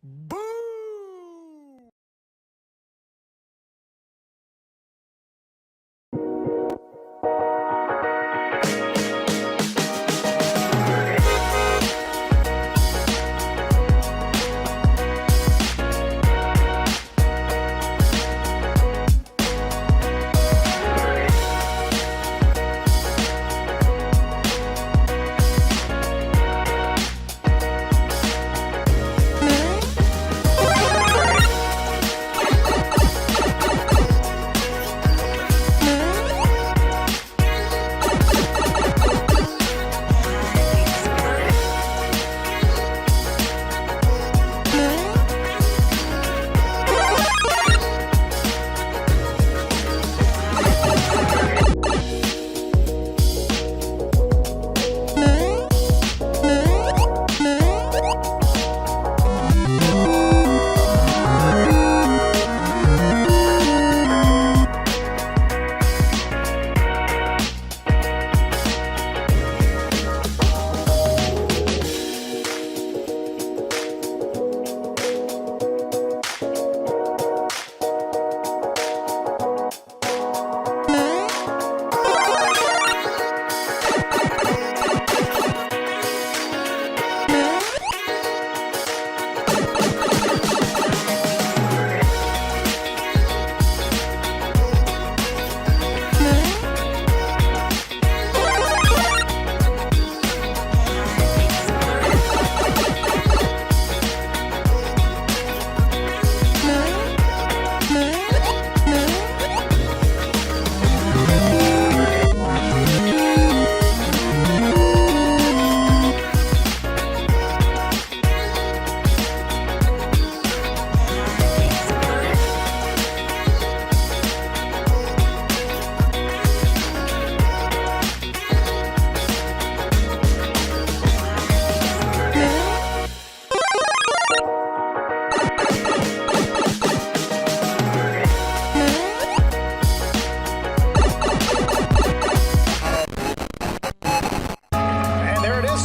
Boo!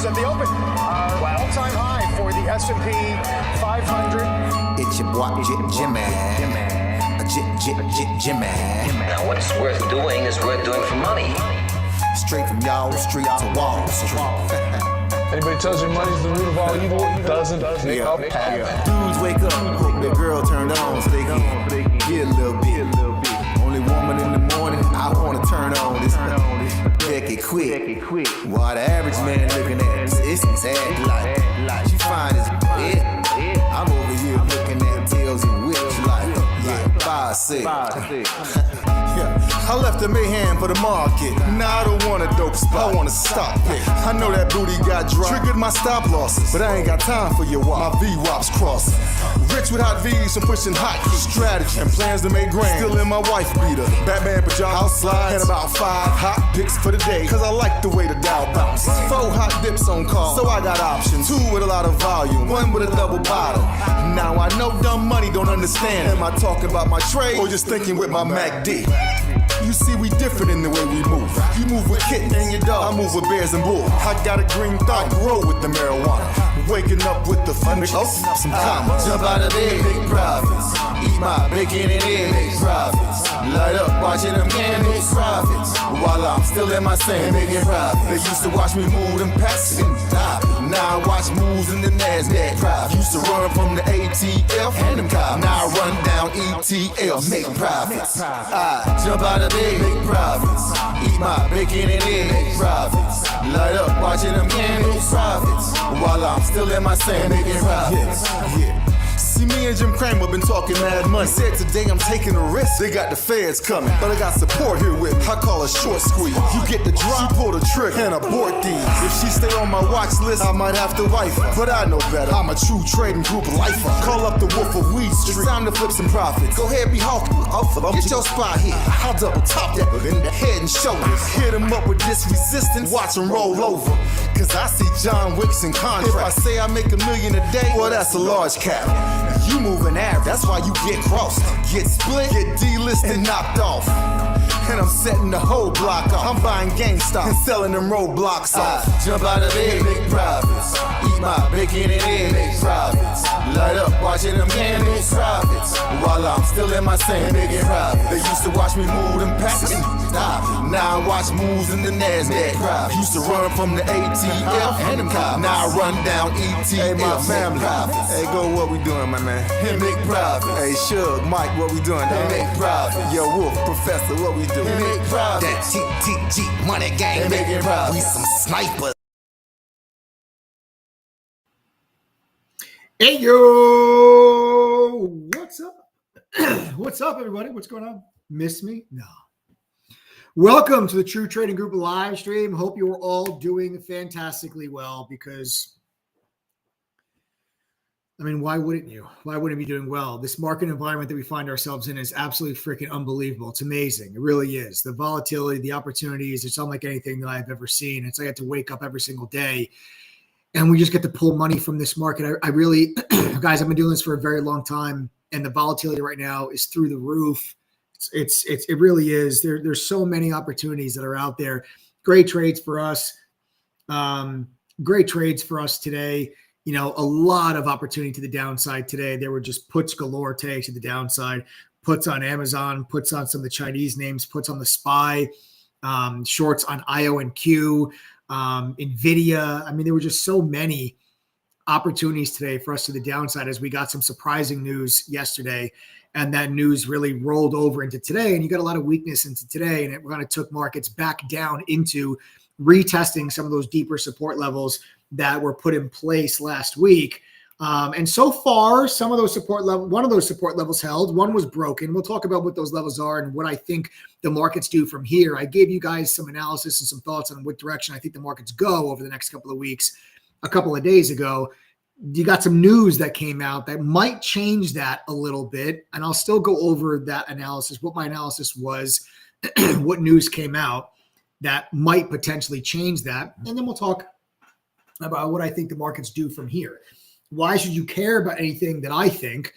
At the open, all-time high for the S&P 500. It's your boy Jimmy. Jimmy. Now, what's worth doing is worth doing for money. Straight from y'all street to Wall Street. Anybody tells you money's the root of all evil, doesn't make up happen. Dudes wake up, hope their girl turned on so they can get a little bit. Only woman in the morning, I wanna turn on this. Deck it quick. While the average man looking at this sad like she fine as I'm over here looking at tails and whips like bicep. I left the mayhem for the market. Now I don't want a dope spot, I want a stock pick. I know that booty got dropped, triggered my stop losses, but I ain't got time for your wop. My V-wops crossing. Rich with hot V's and pushing hot strategy and plans to make grand. Still in my wife beater, Batman pajamas, house slides, and about 5 hot picks for the day. Cause I like the way the Dow bounce. 4 hot dips on call, so I got options. 2 with a lot of volume, 1 with a double bottle. Now I know dumb money don't understand. Am I talking about my trade or just thinking with my MACD? You see, we different in the way we move. You move with kittens and your dog, I move with bears and bulls. I got a green thought, grow with the marijuana. Waking up with the fun, open up some commas. Jump out of bed, make profits. Eat my bacon and egg, make profits. Light up, watching them make profits. While I'm still in my sand, making profits. They used to watch me move them packs and stop. Now I watch moves in the NASDAQ profits. Used to run from the ATF and them cops. Now I run down ETL, make profits. I jump out of bed, make profits. Eat my bacon and egg, make profits. Light up, watching them make profits. While I'm still in my sand, making profits. See, me and Jim Cramer been talking mad money. Said today I'm taking a risk. They got the feds coming, but I got support here with me. I call a short squeeze. You get the drop, she pull the trigger and abort these. If she stay on my watch list, I might have to wife her. But I know better. I'm a true trading group lifer. Call up the Wolf of Weed Street. It's time to flip some profits. Go ahead, be hawking. Get your spot here. I'll double top that in the head and shoulders. Hit him up with this resistance. Watch him roll over. Cause I see John Wicks in contract. If I say I make $1 million a day, well, that's a large cap. You You moving average, that's why you get crossed. Get split, get delisted, and knocked off. And I'm setting the whole block off. I'm buying GameStop and selling them roadblocks off. Jump out of bed, make profits. Eat my bacon and egg, make profits. Light up, watching them hand, make profits. While I'm still in my sand, making profits. They used to watch me move them packets. Stop. Now I watch moves in the NASDAQ. Used to run from the ATF and them cops. Now I run down ETF. Hey, my family. Hey, go, what we doing, my man? Hey, make profits. Hey, Shug, Mike, what we doing? Hey, make profits. Yo, Wolf, Professor, what we doing? Hey, make profits. That TTG money gang, making profits. We some snipers. Hey, yo, what's up? What's up, everybody? What's going on? Miss me? No. Welcome to the True Trading Group live stream. Hope you're all doing fantastically well because, I mean, why wouldn't you? Why wouldn't you be doing well? This market environment that we find ourselves in is absolutely freaking unbelievable. It's amazing. It really is. The volatility, the opportunities, it's unlike anything that I've ever seen. It's like I have to wake up every single day and we just get to pull money from this market. I really, guys, I've been doing this for a very long time, and the volatility right now is through the roof. It really is. There's so many opportunities that are out there. Great trades for us. Great trades for us today. You know, a lot of opportunity to the downside today. There were just puts galore today to the downside. Puts on Amazon, puts on some of the Chinese names, puts on the SPY, shorts on IONQ, NVIDIA. I mean, there were just so many opportunities today for us to the downside as we got some surprising news yesterday. And that news really rolled over into today. And you got a lot of weakness into today. And it kind of took markets back down into retesting some of those deeper support levels that were put in place last week. And so far, some of those support levels, one of those support levels held, one was broken. We'll talk about what those levels are and what I think the markets do from here. I gave you guys some analysis and some thoughts on what direction I think the markets go over the next couple of weeks. A couple of days ago, you got some news that came out that might change that a little bit. And I'll still go over that analysis, what my analysis was, what news came out that might potentially change that. And then we'll talk about what I think the markets do from here. Why should you care about anything that I think?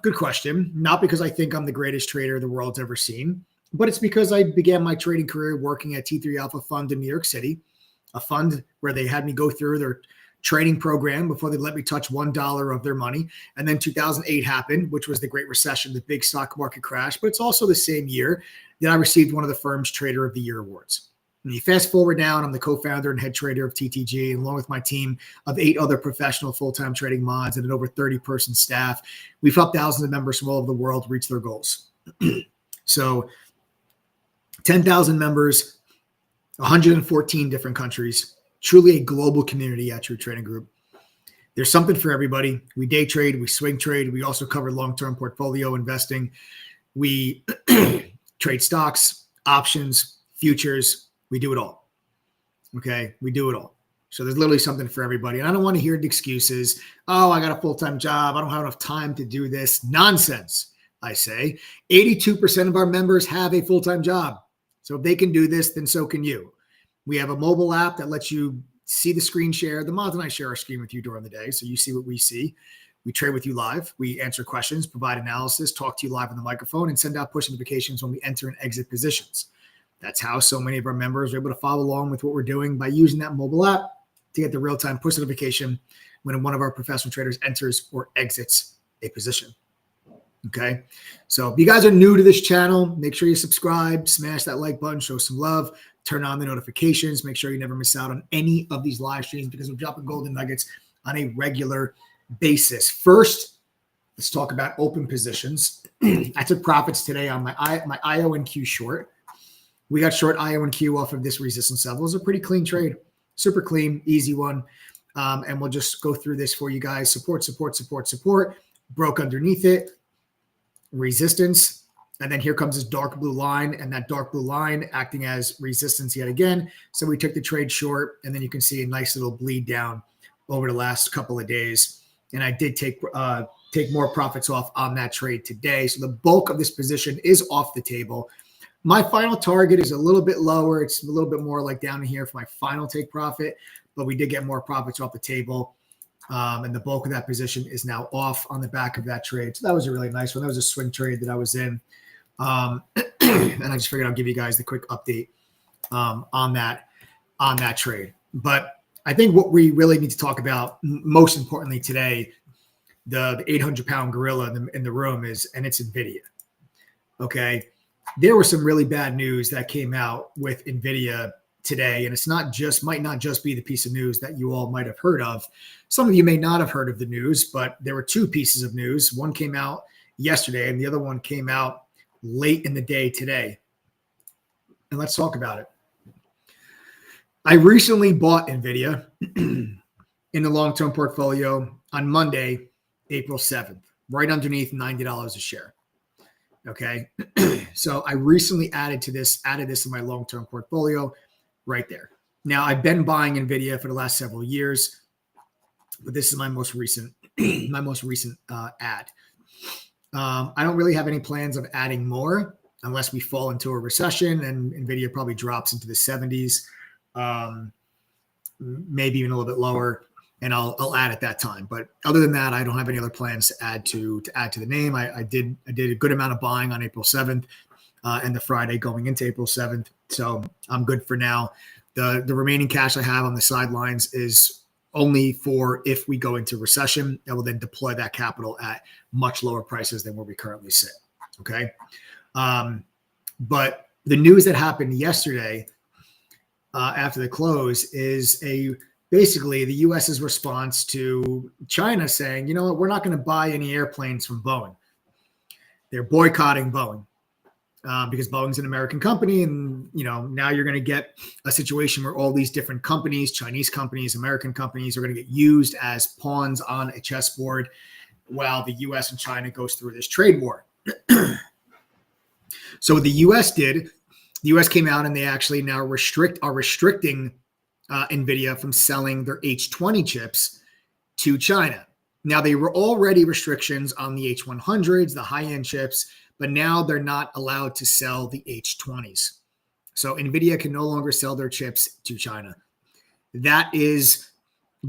Good question. Not because I think I'm the greatest trader the world's ever seen, but it's because I began my trading career working at T3 Alpha Fund in New York City, a fund where they had me go through their trading program before they let me touch $1 of their money. And then 2008 happened, which was the Great Recession, the big stock market crash. But it's also the same year that I received one of the firm's Trader of the Year awards. And you fast forward down, I'm the co-founder and head trader of TTG, along with my team of 8 other professional full-time trading mods and an over 30-person staff. We've helped thousands of members from all over the world reach their goals. So 10,000 members, 114 different countries, truly a global community at True Trading Group. There's something for everybody. We day trade, we swing trade. We also cover long-term portfolio investing. We trade stocks, options, futures. We do it all. Okay. We do it all. So there's literally something for everybody. And I don't want to hear the excuses. Oh, I got a full-time job. I don't have enough time to do this. Nonsense. I say 82% of our members have a full-time job. So if they can do this, then so can you. We have a mobile app that lets you see the screen share. The mods and I share our screen with you during the day. So you see what we see. We trade with you live. We answer questions, provide analysis, talk to you live on the microphone, and send out push notifications when we enter and exit positions. That's how so many of our members are able to follow along with what we're doing by using that mobile app to get the real-time push notification when one of our professional traders enters or exits a position. Okay. So if you guys are new to this channel, make sure you subscribe, smash that like button, show some love, turn on the notifications, make sure you never miss out on any of these live streams because we're dropping golden nuggets on a regular basis. First, let's talk about open positions. I took profits today on my IONQ short. We got short IONQ off of this resistance level. It was a pretty clean trade, super clean, easy one. And we'll just go through this for you guys. Support, support, support, support. Broke underneath it. Resistance. And then here comes this dark blue line, and that dark blue line acting as resistance yet again. So we took the trade short, and then you can see a nice little bleed down over the last couple of days. And I did take more profits off on that trade today. So the bulk of this position is off the table. My final target is a little bit lower. It's a little bit more like down here for my final take profit, but we did get more profits off the table. And the bulk of that position is now off on the back of that trade. So that was a really nice one. That was a swing trade that I was in. And I just figured I'll give you guys the quick update on that trade. But I think what we really need to talk about most importantly today, the 800-pound gorilla in the room and it's NVIDIA. Okay. There was some really bad news that came out with NVIDIA today. And might not just be the piece of news that you all might have heard of. Some of you may not have heard of the news, but there were two pieces of news. One came out yesterday and the other one came out late in the day today. And let's talk about it. I recently bought NVIDIA in the long-term portfolio on Monday, April 7th, right underneath $90 a share. Okay. So I recently added this in my long-term portfolio right there. Now I've been buying NVIDIA for the last several years, but this is my most recent add. I don't really have any plans of adding more unless we fall into a recession and NVIDIA probably drops into the 70s, maybe even a little bit lower, and I'll add at that time. But other than that, I don't have any other plans to add to the name. I did a good amount of buying on April 7th and the Friday going into April 7th. So I'm good for now. The remaining cash I have on the sidelines is only for if we go into recession. I will then deploy that capital at much lower prices than where we currently sit. Okay. But the news that happened yesterday after the close is basically the U.S.'s response to China saying, you know what, we're not going to buy any airplanes from Boeing. They're boycotting Boeing because Boeing's an American company. And, now you're going to get a situation where all these different companies, Chinese companies, American companies are going to get used as pawns on a chessboard while the U.S. and China goes through this trade war. So what the U.S. did, the U.S. came out and they actually now are restricting NVIDIA from selling their H20 chips to China. Now, they were already restrictions on the H100s, the high-end chips, but now they're not allowed to sell the H20s. So NVIDIA can no longer sell their chips to China. That is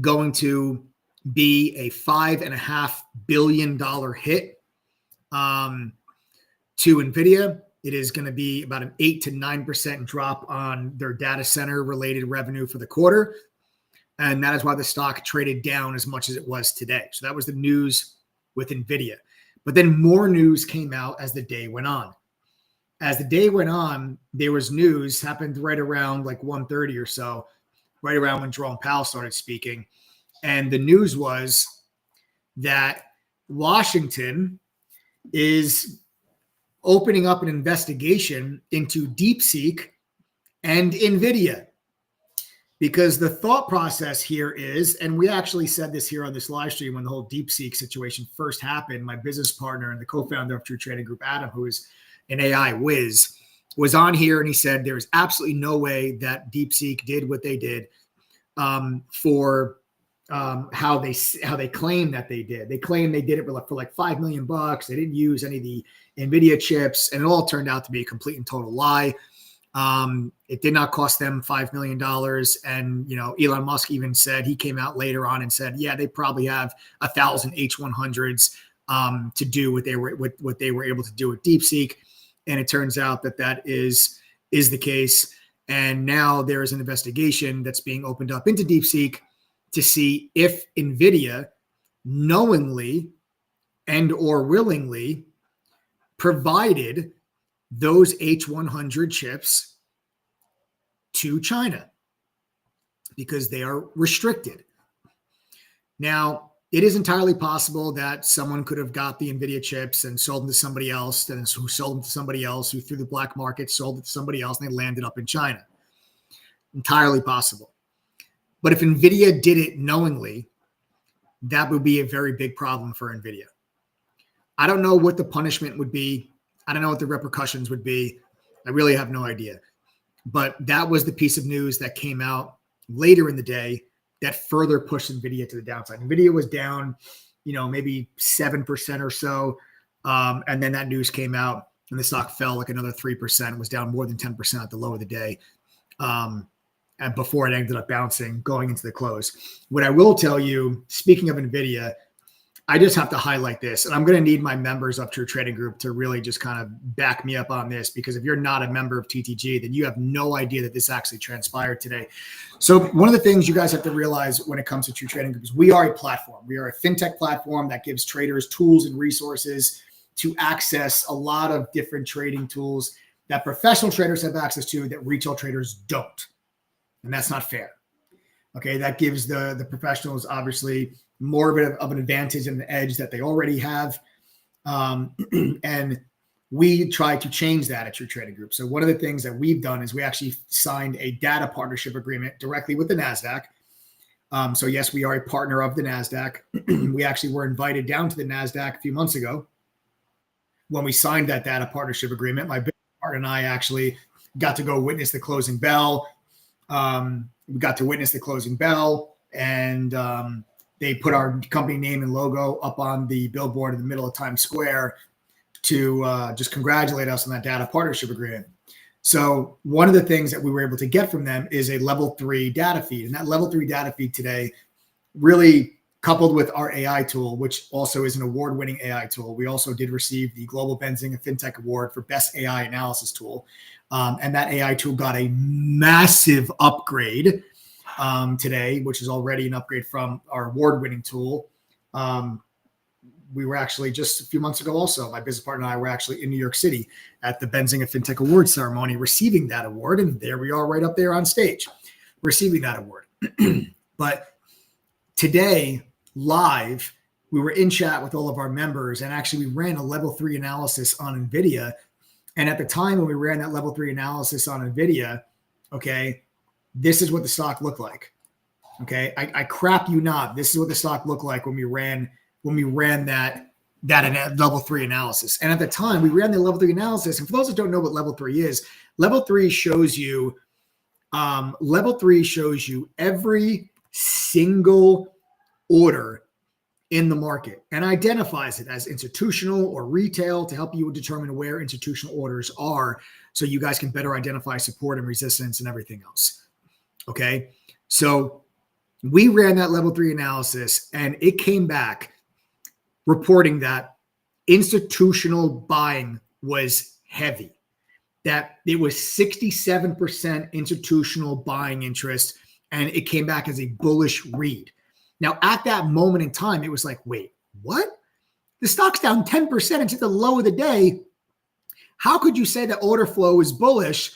going to be a $5.5 billion hit to NVIDIA. It is going to be about an 8 to 9% drop on their data center related revenue for the quarter. And that is why the stock traded down as much as it was today. So that was the news with NVIDIA. But then more news came out as the day went on. As the day went on, there was news happened right around like 1:30 or so, right around when Jerome Powell started speaking. And the news was that Washington is opening up an investigation into DeepSeek and NVIDIA. Because the thought process here is, and we actually said this here on this live stream when the whole DeepSeek situation first happened, my business partner and the co-founder of True Trading Group, Adam, who is an AI whiz, was on here and he said there is absolutely no way that DeepSeek did what they did for how they claim that they did. They claim they did it for like $5 million. They didn't use any of the NVIDIA chips, and it all turned out to be a complete and total lie. It did not cost them $5 million. And, Elon Musk even said, he came out later on and said, yeah, they probably have 1,000 H100s to do what they were able to do with DeepSeek. And it turns out that is the case. And now there is an investigation that's being opened up into DeepSeek to see if NVIDIA knowingly and or willingly provided those H100 chips to China because they are restricted. Now, it is entirely possible that someone could have got the NVIDIA chips and sold them to somebody else, and who sold them to somebody else, who through the black market sold it to somebody else, and they landed up in China. Entirely possible. But if NVIDIA did it knowingly, that would be a very big problem for NVIDIA. I don't know what the punishment would be. I don't know what the repercussions would be. I really have no idea. But that was the piece of news that came out later in the day that further pushed NVIDIA to the downside. NVIDIA was down, maybe 7% or so. And then that news came out and the stock fell like another 3%. It was down more than 10% at the low of the day and before it ended up bouncing going into the close. What I will tell you, speaking of NVIDIA, I just have to highlight this, and I'm going to need my members of True Trading Group to really just kind of back me up on this, because if you're not a member of TTG, then you have no idea that this actually transpired today. So one of the things you guys have to realize when it comes to True Trading Group is we are a platform. We are a fintech platform that gives traders tools and resources to access a lot of different trading tools that professional traders have access to that retail traders don't. And that's not fair. Okay, that gives the professionals obviously more of an advantage and an edge that they already have. And we try to change that at True Trading Group. So one of the things that we've done is we actually signed a data partnership agreement directly with the NASDAQ. So yes, we are a partner of the NASDAQ. We actually were invited down to the NASDAQ a few months ago. When we signed that data partnership agreement, my business partner and I actually got to go witness the closing bell. We got to witness the closing bell, and they put our company name and logo up on the billboard in the middle of Times Square to just congratulate us on that data partnership agreement. So one of the things that we were able to get from them is a level 3 data feed. And that level 3 data feed today, really coupled with our AI tool, which also is an award-winning AI tool. We also did receive the Global Benzinga FinTech Award for Best AI Analysis Tool. And that AI tool got a massive upgrade today, which is already an upgrade from our award-winning tool. We were actually just a few months ago also, my business partner and I were actually in New York City at the Benzinga FinTech Awards ceremony receiving that award. And there we are right up there on stage receiving that award. But today, live, we were in chat with all of our members, and actually we ran a level 3 analysis on NVIDIA. And at the time when we ran that level 3 analysis on NVIDIA, okay, this is what the stock looked like. Okay, I crap you not. This is what the stock looked like when we ran that level 3 analysis. And at the time we ran the level 3 analysis. And for those that don't know what level 3 is, level 3 shows you every single order in the market and identifies it as institutional or retail to help you determine where institutional orders are, so you guys can better identify support and resistance and everything else. Okay, so we ran that level 3 analysis, and it came back reporting that institutional buying was heavy, that it was 67% institutional buying interest, and it came back as a bullish read. Now, at that moment in time, it was like, wait, what? The stock's down 10% into the low of the day. How could you say that order flow is bullish?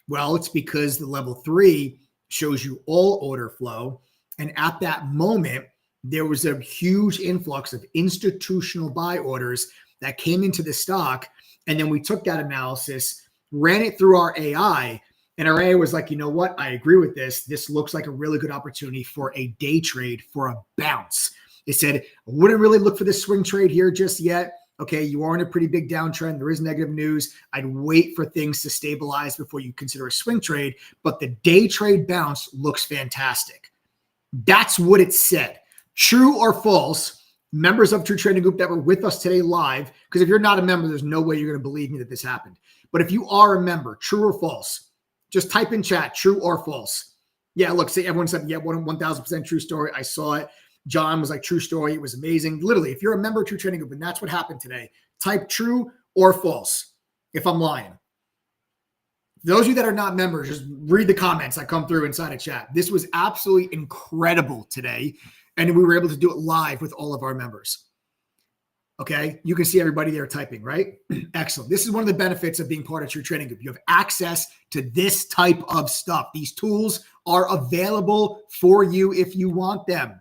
Well, it's because the level 3 shows you all order flow. And at that moment, there was a huge influx of institutional buy orders that came into the stock. And then we took that analysis, ran it through our AI, and our AI was like, you know what? I agree with this. This looks like a really good opportunity for a day trade, for a bounce. It said, I wouldn't really look for this swing trade here just yet. Okay, you are in a pretty big downtrend. There is negative news. I'd wait for things to stabilize before you consider a swing trade. But the day trade bounce looks fantastic. That's what it said. True or false, members of True Trading Group that were with us today live, because if you're not a member, there's no way you're going to believe me that this happened. But if you are a member, true or false, just type in chat, true or false. Yeah, look, see, everyone said, yeah, 1,000% true story. I saw it. John was like, true story. It was amazing. Literally, if you're a member of True Trading Group and that's what happened today, type true or false if I'm lying. Those of you that are not members, just read the comments that come through inside of chat. This was absolutely incredible today, and we were able to do it live with all of our members. Okay, you can see everybody there typing, right? Excellent. This is one of the benefits of being part of True Trading Group. You have access to this type of stuff. These tools are available for you if you want them.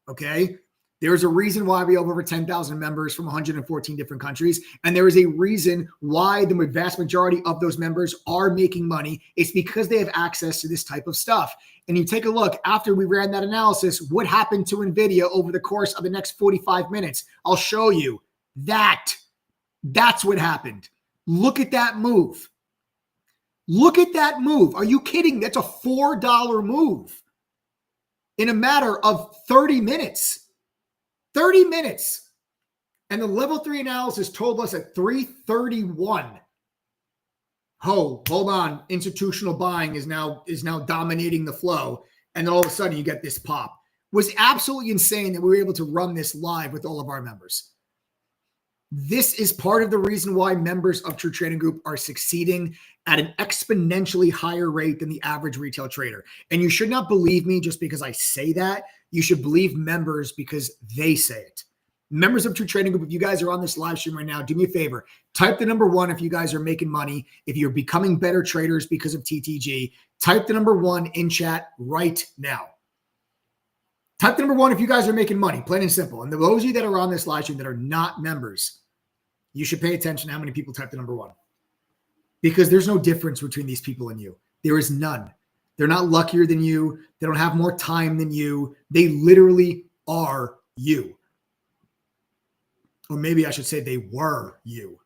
Okay, there's a reason why we have over 10,000 members from 114 different countries, and there is a reason why the vast majority of those members are making money. It's because they have access to this type of stuff. And you take a look, after we ran that analysis, what happened to NVIDIA over the course of the next 45 minutes? I'll show you that. That's what happened. Look at that move. Look at that move. Are you kidding? That's a $4 move in a matter of 30 minutes. 30 minutes. And the level 3 analysis told us at 3:31 hold on, institutional buying is now dominating the flow, and then all of a sudden you get this pop. Was absolutely insane that we were able to run this live with all of our members. This is part of the reason why members of True Trading Group are succeeding at an exponentially higher rate than the average retail trader. And you should not believe me just because I say that. You should believe members because they say it. Members of True Trading Group, if you guys are on this live stream right now, do me a favor. Type the number 1 if you guys are making money. If you're becoming better traders because of TTG, type the number 1 in chat right now. Type the number 1 if you guys are making money, plain and simple. And those of you that are on this live stream that are not members, you should pay attention to how many people type the number 1. Because there's no difference between these people and you. There is none. They're not luckier than you. They don't have more time than you. They literally are you. Or maybe I should say they were you.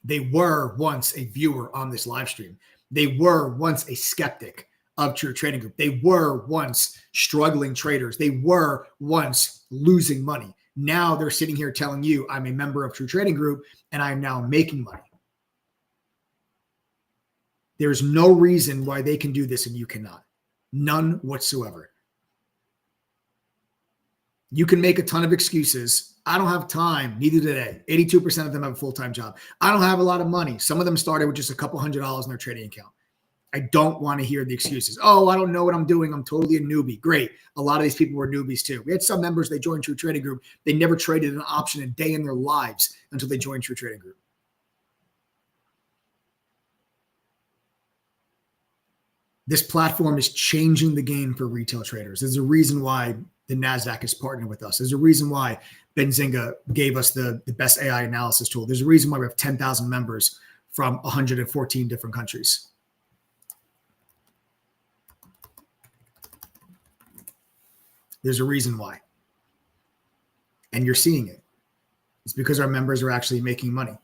They were once a viewer on this live stream. They were once a skeptic of True Trading Group. They were once struggling traders. They were once losing money. Now they're sitting here telling you, I'm a member of True Trading Group and I'm now making money. There's no reason why they can do this and you cannot. None whatsoever. You can make a ton of excuses. I don't have time. Neither do they. 82% of them have a full-time job. I don't have a lot of money. Some of them started with just a couple $100s in their trading account. I don't want to hear the excuses. Oh, I don't know what I'm doing. I'm totally a newbie. Great. A lot of these people were newbies too. We had some members, they joined True Trading Group. They never traded an option a day in their lives until they joined True Trading Group. This platform is changing the game for retail traders. There's a reason why the NASDAQ is partnering with us. There's a reason why Benzinga gave us the best AI analysis tool. There's a reason why we have 10,000 members from 114 different countries. There's a reason why. And you're seeing it. It's because our members are actually making money.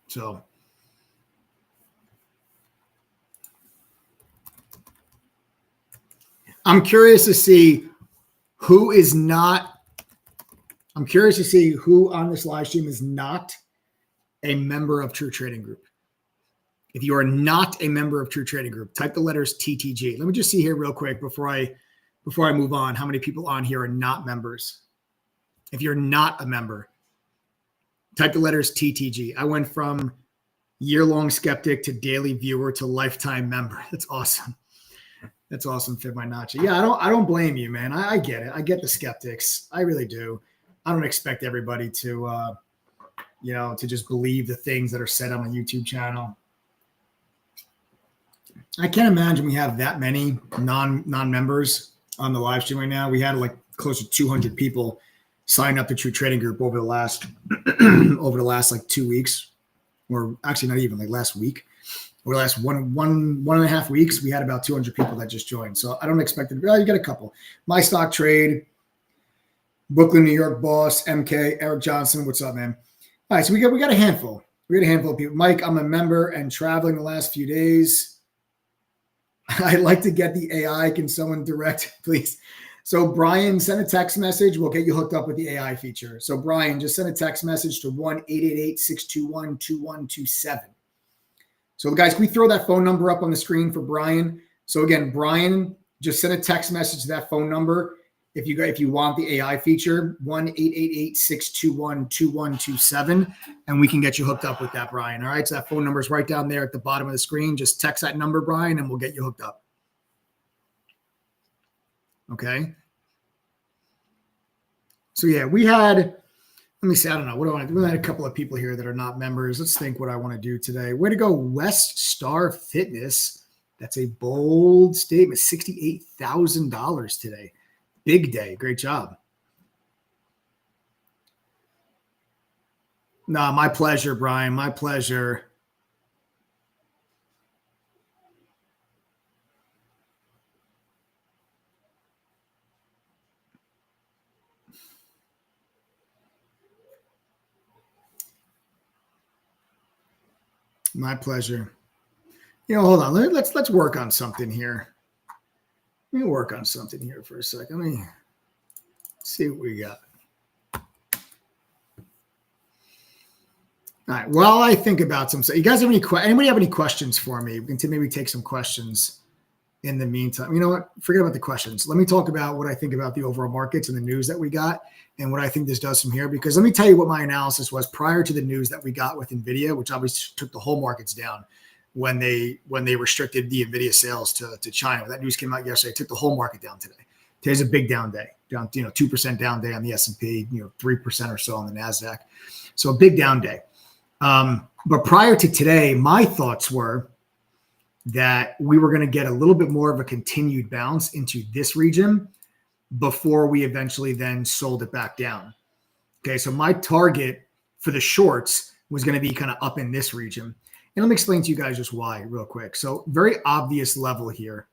So I'm curious to see who is not. I'm curious to see who on this live stream is not a member of True Trading Group. If you are not a member of True Trading Group, type the letters TTG. Let me just see here real quick before I move on, how many people on here are not members. If you're not a member, type the letters TTG. I went from year-long skeptic to daily viewer to lifetime member. That's awesome. That's awesome, Fibonacci. Yeah, I don't blame you, man. I get it. I get the skeptics. I really do. I don't expect everybody to, to just believe the things that are said on the YouTube channel. I can't imagine we have that many non-members on the live stream right now. We had like close to 200 people sign up to True Trading Group over the last like 2 weeks, or actually not even like last week. Over the last one and a half weeks, we had about 200 people that just joined. So I don't expect it. You get a couple. My Stock Trade, Brooklyn, New York Boss, MK, Eric Johnson. What's up, man? All right, so we got a handful. We got a handful of people. Mike, I'm a member and traveling the last few days. I'd like to get the AI. Can someone direct, please? So Brian, send a text message. We'll get you hooked up with the AI feature. So Brian, just send a text message to 1-888-621-2127. So guys, can we throw that phone number up on the screen for Brian? So again, Brian, just send a text message to that phone number. If you want the AI feature, 1-888-621-2127, and we can get you hooked up with that, Brian. All right, so that phone number is right down there at the bottom of the screen. Just text that number, Brian, and we'll get you hooked up. Okay. So yeah, we had, let me see, I don't know. What do I want to do? We had a couple of people here that are not members. Let's think what I want to do today. Way to go, West Star Fitness. That's a bold statement. $68,000 today. Big day. Great job. No, my pleasure, Brian. My pleasure. My pleasure. Hold on. Let's work on something here. Let me work on something here for a second. Let me see what we got. All right. Well, I think about some. So you guys have anybody have any questions for me? We can maybe take some questions in the meantime. You know what? Forget about the questions. Let me talk about what I think about the overall markets and the news that we got and what I think this does from here. Because let me tell you what my analysis was prior to the news that we got with NVIDIA, which obviously took the whole markets down when they restricted the NVIDIA sales to China. When that news came out yesterday, it took the whole market down today. Today's a big down day, down 2% down day on the S&P, 3% or so on the NASDAQ. So a big down day. But prior to today, my thoughts were that we were going to get a little bit more of a continued bounce into this region before we eventually then sold it back down. Okay, so my target for the shorts was going to be kind of up in this region. And let me explain to you guys just why real quick. So very obvious level here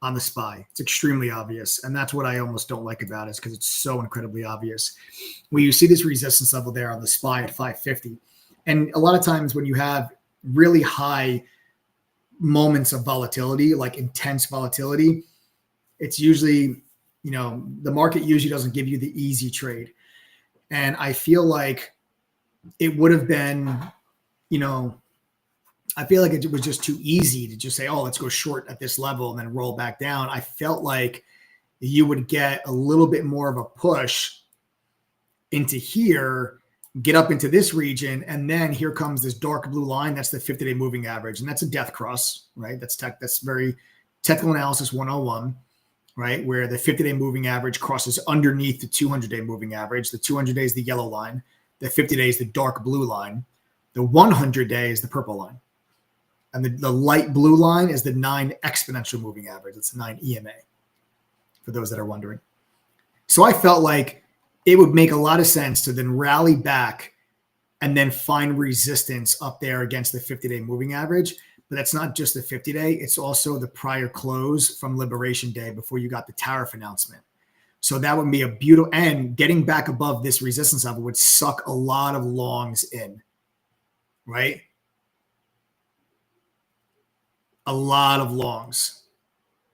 on the SPY. It's extremely obvious. And that's what I almost don't like about it, is because it's so incredibly obvious. When you see this resistance level there on the SPY at 550, and a lot of times when you have really high moments of volatility, like intense volatility, it's usually, the market usually doesn't give you the easy trade. And I feel like it would have been, I feel like it was just too easy to just say, oh, let's go short at this level and then roll back down. I felt like you would get a little bit more of a push into here, get up into this region, and then here comes this dark blue line. That's the 50-day moving average, and that's a death cross, right? That's very technical analysis 101, right? Where the 50-day moving average crosses underneath the 200-day moving average. The 200-day is the yellow line. The 50-day is the dark blue line. The 100-day is the purple line. And the light blue line is the 9 exponential moving average. It's the 9 EMA, for those that are wondering. So I felt like it would make a lot of sense to then rally back and then find resistance up there against the 50-day moving average. But that's not just the 50-day. It's also the prior close from Liberation Day before you got the tariff announcement. So that would be a beautiful, and getting back above this resistance level would suck a lot of longs in, right? A lot of longs.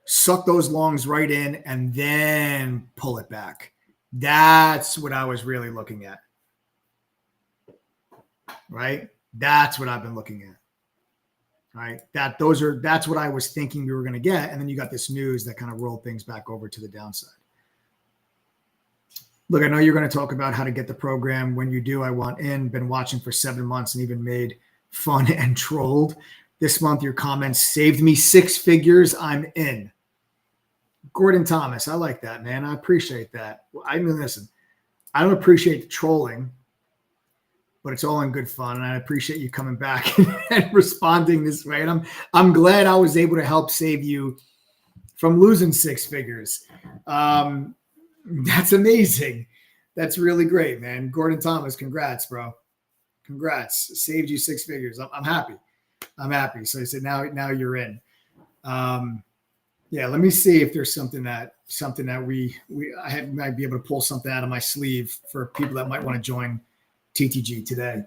Suck those longs right in and then pull it back. That's what I was really looking at, right? That's what I've been looking at, right? That's what I was thinking we were going to get. And then you got this news that kind of rolled things back over to the downside. Look, I know you're going to talk about how to get the program. When you do, I want in. Been watching for 7 months and even made fun and trolled. This month, your comments saved me 6 figures. I'm in. Gordon Thomas, I like that, man. I appreciate that. I mean, listen, I don't appreciate the trolling, but it's all in good fun, and I appreciate you coming back and responding this way. And I'm glad I was able to help save you from losing 6 figures. That's amazing. That's really great, man. Gordon Thomas, congrats, bro. Congrats. Saved you 6 figures. I'm happy. I'm happy. So I said, now you're in. Yeah, let me see if there's something that I might be able to pull something out of my sleeve for people that might want to join TTG today.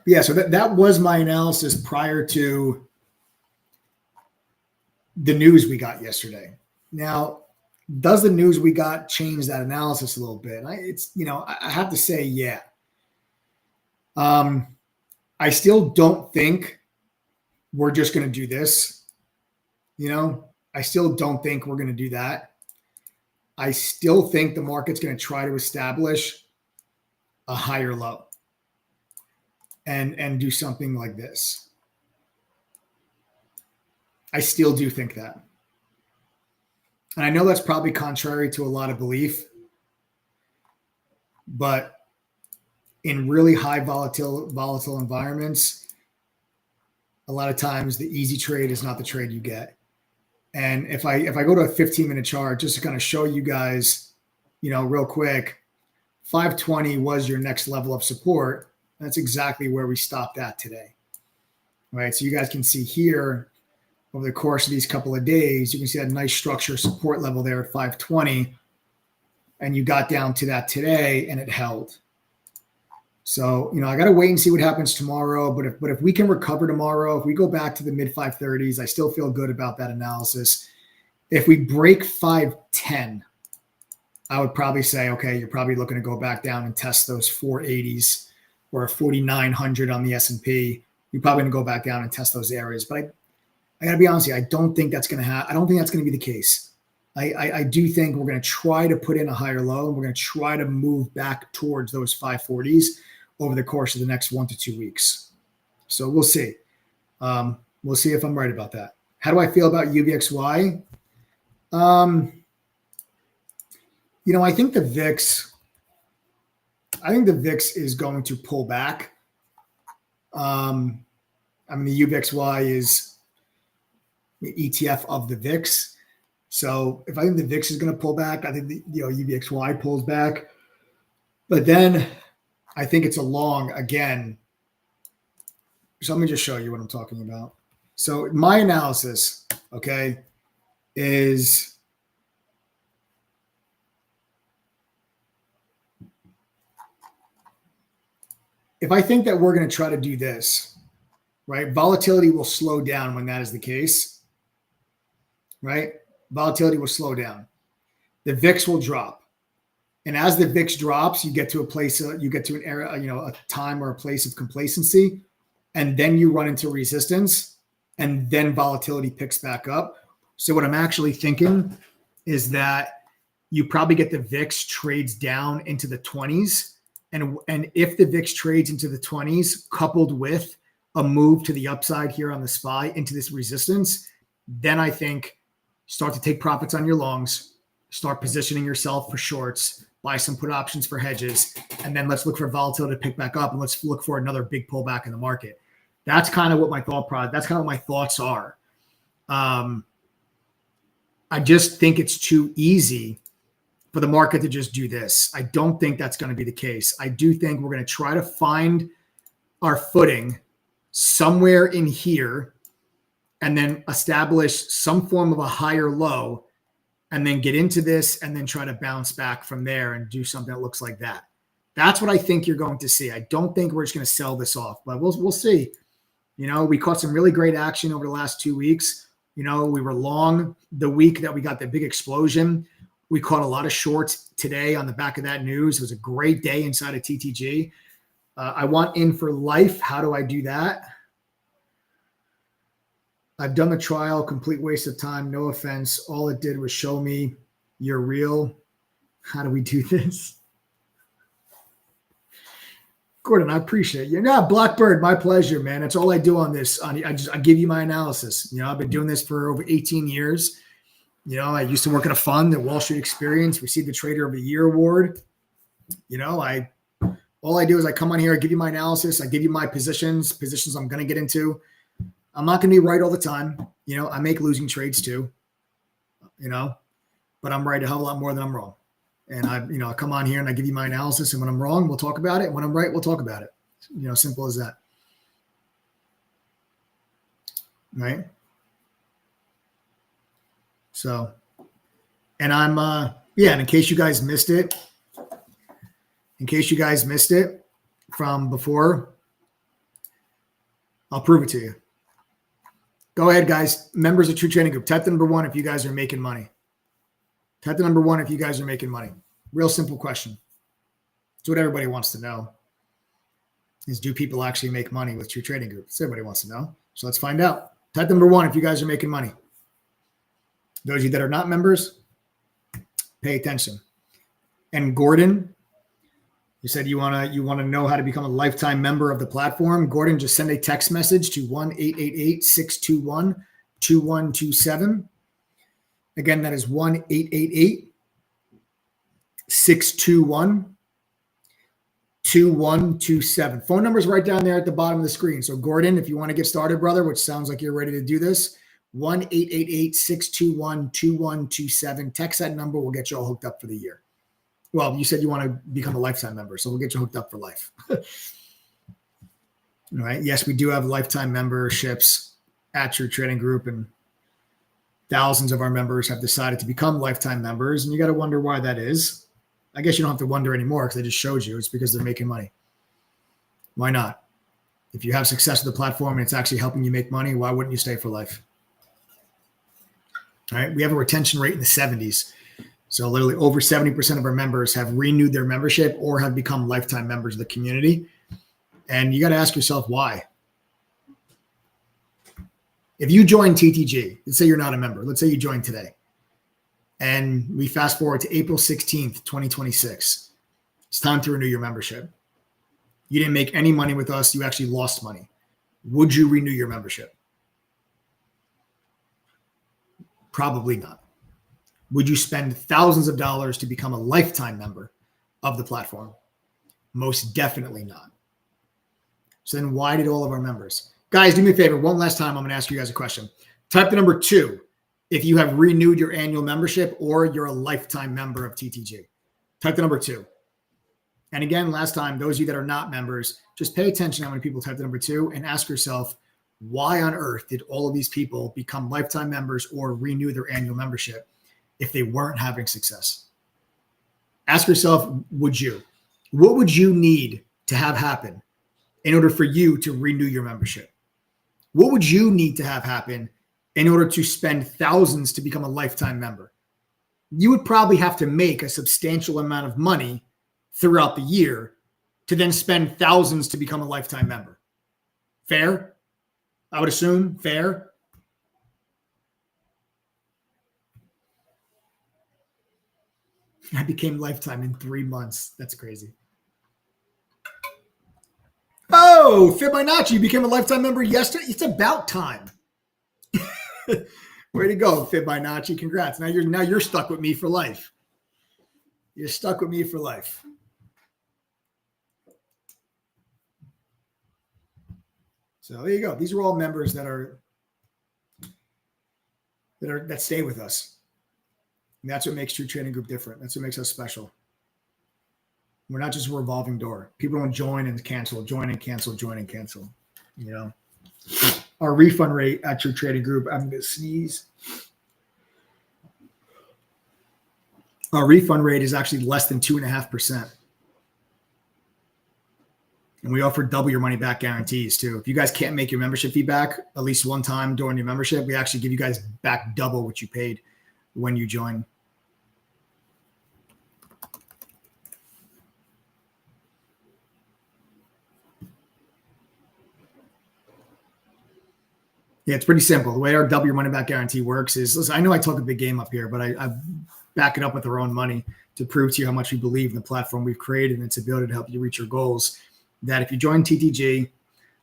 Yeah, so that was my analysis prior to the news we got yesterday. Now, does the news we got change that analysis a little bit? I have to say, yeah. I still don't think we're just going to do this. I still don't think we're going to do that. I still think the market's going to try to establish a higher low and do something like this. I still do think that. And I know that's probably contrary to a lot of belief, but in really high volatile environments, a lot of times the easy trade is not the trade you get. And if I go to a 15-minute chart, just to kind of show you guys, real quick, 520 was your next level of support. That's exactly where we stopped at today. Right. So you guys can see here over the course of these couple of days, you can see that nice structure support level there at 520. And you got down to that today and it held. So, I got to wait and see what happens tomorrow. But if we can recover tomorrow, if we go back to the mid 530s, I still feel good about that analysis. If we break 510, I would probably say, okay, you're probably looking to go back down and test those 480s or 4,900 on the S&P. You're probably going to go back down and test those areas. But I got to be honest with you, I don't think that's going to happen. I don't think that's going to be the case. I do think we're going to try to put in a higher low, and we're going to try to move back towards those 540s over the course of the next 1 to 2 weeks. So we'll see. We'll see if I'm right about that. How do I feel about UVXY? I think the VIX is going to pull back. The UVXY is the ETF of the VIX. So if I think the VIX is going to pull back, I think the UVXY pulls back. But then I think it's a long again. So let me just show you what I'm talking about. So my analysis, okay, is if I think that we're going to try to do this, right? Volatility will slow down when that is the case, right? Volatility will slow down. The VIX will drop. And as the VIX drops, you get to a place, you get to an area, a time or a place of complacency, and then you run into resistance, and then volatility picks back up. So what I'm actually thinking is that you probably get the VIX trades down into the 20s. And if the VIX trades into the 20s, coupled with a move to the upside here on the SPY into this resistance, then I think start to take profits on your longs, start positioning yourself for shorts, buy some put options for hedges, and then let's look for volatility to pick back up, and let's look for another big pullback in the market. That's kind of what my thoughts are. I just think it's too easy for the market to just do this. I don't think that's going to be the case. I do think we're going to try to find our footing somewhere in here and then establish some form of a higher low and then get into this and then try to bounce back from there and do something that looks like that. That's what I think you're going to see. I don't think we're just going to sell this off, but we'll see. We caught some really great action over the last 2 weeks. We were long the week that we got the big explosion. We caught a lot of shorts today on the back of that news. It was a great day inside of TTG. I want in for life. How do I do that? I've done the trial, complete waste of time. No offense. All it did was show me you're real. How do we do this? Gordon, I appreciate you. Yeah, Blackbird, my pleasure, man. That's all I do on this. I give you my analysis. I've been doing this for over 18 years. I used to work at a fund, the Wall Street Experience, received the Trader of the Year award. All I do is I come on here, I give you my analysis, I give you my positions I'm going to get into. I'm not going to be right all the time. I make losing trades too, but I'm right a hell of a lot more than I'm wrong. And I come on here and I give you my analysis, and when I'm wrong, we'll talk about it. And when I'm right, we'll talk about it. Simple as that. Right. So, and I'm, and in case you guys missed it from before, I'll prove it to you. Go ahead, guys. Members of True Trading Group, type the number 1 if you guys are making money. Type the number 1 if you guys are making money. Real simple question. It's what everybody wants to know. Is do people actually make money with True Trading Group? That's everybody wants to know. So let's find out. Type number 1 if you guys are making money. Those of you that are not members, pay attention. And Gordon, you said you want to know how to become a lifetime member of the platform. Gordon, just send a text message to 1-888-621-2127. Again, that is 1-888-621-2127. Phone number is right down there at the bottom of the screen. So Gordon, if you want to get started, brother, which sounds like you're ready to do this, 1-888-621-2127. Text that number. We'll get you all hooked up for the year. Well, you said you want to become a lifetime member, so we'll get you hooked up for life. All right. Yes, we do have lifetime memberships at True Trading Group, and thousands of our members have decided to become lifetime members, and you got to wonder why that is. I guess you don't have to wonder anymore because I just showed you. It's because they're making money. Why not? If you have success with the platform and it's actually helping you make money, why wouldn't you stay for life? All right. We have a retention rate in the 70s. So literally over 70% of our members have renewed their membership or have become lifetime members of the community. And you got to ask yourself why. If you join TTG, let's say you're not a member. Let's say you join today. And we fast forward to April 16th, 2026. It's time to renew your membership. You didn't make any money with us. You actually lost money. Would you renew your membership? Probably not. Would you spend thousands of dollars to become a lifetime member of the platform? Most definitely not. So then why did all of our members? Guys, do me a favor. One last time, I'm going to ask you guys a question. Type the number 2 if you have renewed your annual membership or you're a lifetime member of TTG. Type the number 2. And again, last time, those of you that are not members, just pay attention how many people type the number 2 and ask yourself, why on earth did all of these people become lifetime members or renew their annual membership if they weren't having success? Ask yourself, would you? What would you need to have happen in order for you to renew your membership? What would you need to have happen in order to spend thousands to become a lifetime member? You would probably have to make a substantial amount of money throughout the year to then spend thousands to become a lifetime member. Fair? I would assume fair. I became lifetime in 3 months. That's crazy. Oh, Fibonacci became a lifetime member yesterday. It's about time. Way to go, Fibonacci. Congrats. Now you're stuck with me for life. You're stuck with me for life. So there you go. These are all members that stay with us. And that's what makes True Trading Group different. That's what makes us special. We're not just a revolving door. People don't join and cancel, join and cancel, join and cancel. You know, our refund rate at True Trading Group, I'm going to sneeze. Our refund rate is actually less than 2.5%. And we offer double your money back guarantees too. If you guys can't make your membership fee back at least one time during your membership, we actually give you guys back double what you paid when you join. Yeah, it's pretty simple. The way our double your money back guarantee works is, listen, I know I talk a big game up here, but I back it up with our own money to prove to you how much we believe in the platform we've created and its ability to help you reach your goals. That if you join TTG,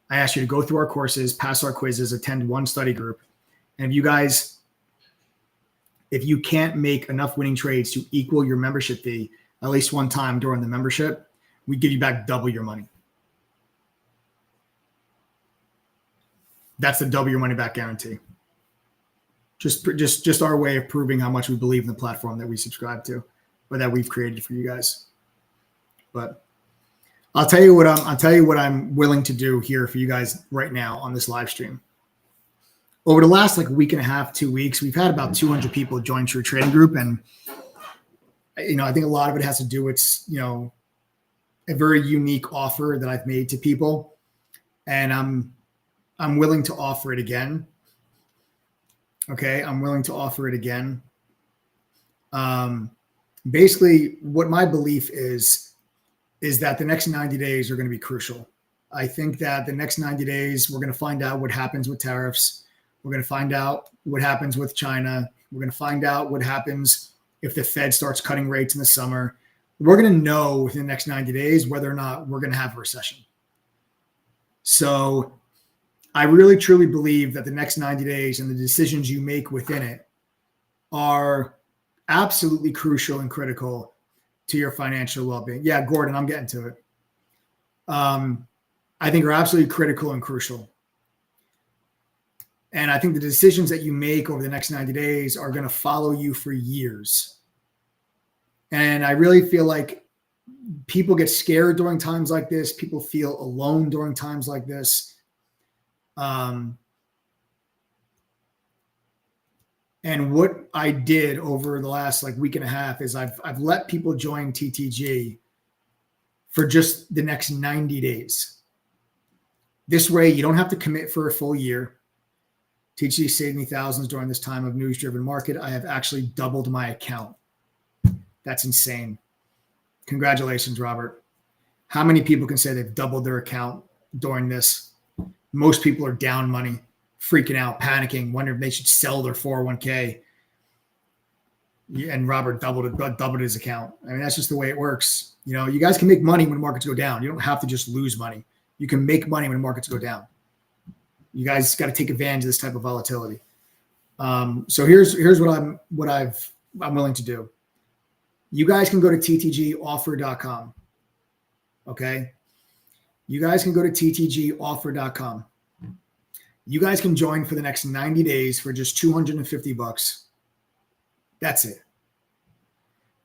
I ask you to go through our courses, pass our quizzes, attend one study group. And if you can't make enough winning trades to equal your membership fee at least one time during the membership, we give you back double your money. That's the double your money back guarantee. Just our way of proving how much we believe in the platform that we subscribe to or that we've created for you guys. But I'll tell you what I'm willing to do here for you guys right now on this live stream. Over the last week and a half, 2 weeks, we've had about 200 people join True Trading Group. And, I think a lot of it has to do with, a very unique offer that I've made to people. And I'm willing to offer it again. Okay. I'm willing to offer it again. Basically what my belief is that the next 90 days are going to be crucial. I think that the next 90 days, we're going to find out what happens with tariffs. We're going to find out what happens with China. We're going to find out what happens if the Fed starts cutting rates in the summer. We're going to know within the next 90 days whether or not we're going to have a recession. So I really, truly believe that the next 90 days and the decisions you make within it are absolutely crucial and critical to your financial well-being. Yeah, Gordon, I'm getting to it. I think are absolutely critical and crucial. And I think the decisions that you make over the next 90 days are going to follow you for years. And I really feel like people get scared during times like this. People feel alone during times like this. And what I did over the last week and a half is I've let people join TTG for just the next 90 days. This way, you don't have to commit for a full year. TTG saved me thousands during this time of news-driven market. I have actually doubled my account. That's insane. Congratulations, Robert. How many people can say they've doubled their account during this? Most people are down money, freaking out, panicking, wondering if they should sell their 401k. And Robert doubled his account. I mean, that's just the way it works. You know, you guys can make money when markets go down. You don't have to just lose money. You can make money when markets go down. You guys got to take advantage of this type of volatility. So here's what I'm willing to do. You guys can go to ttgoffer.com. Okay. You guys can go to ttgoffer.com. You guys can join for the next 90 days for just $250. That's it.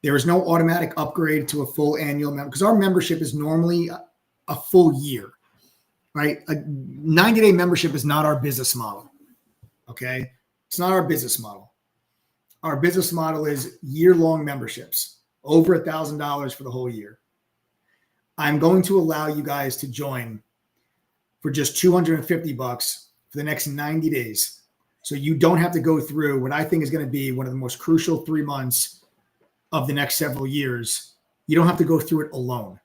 There is no automatic upgrade to a full annual member because our membership is normally a full year, right? A 90-day membership is not our business model. Okay. It's not our business model. Our business model is year-long memberships, over $1,000 for the whole year. I'm going to allow you guys to join for just $250 for the next 90 days. So you don't have to go through what I think is going to be one of the most crucial 3 months of the next several years. You don't have to go through it alone.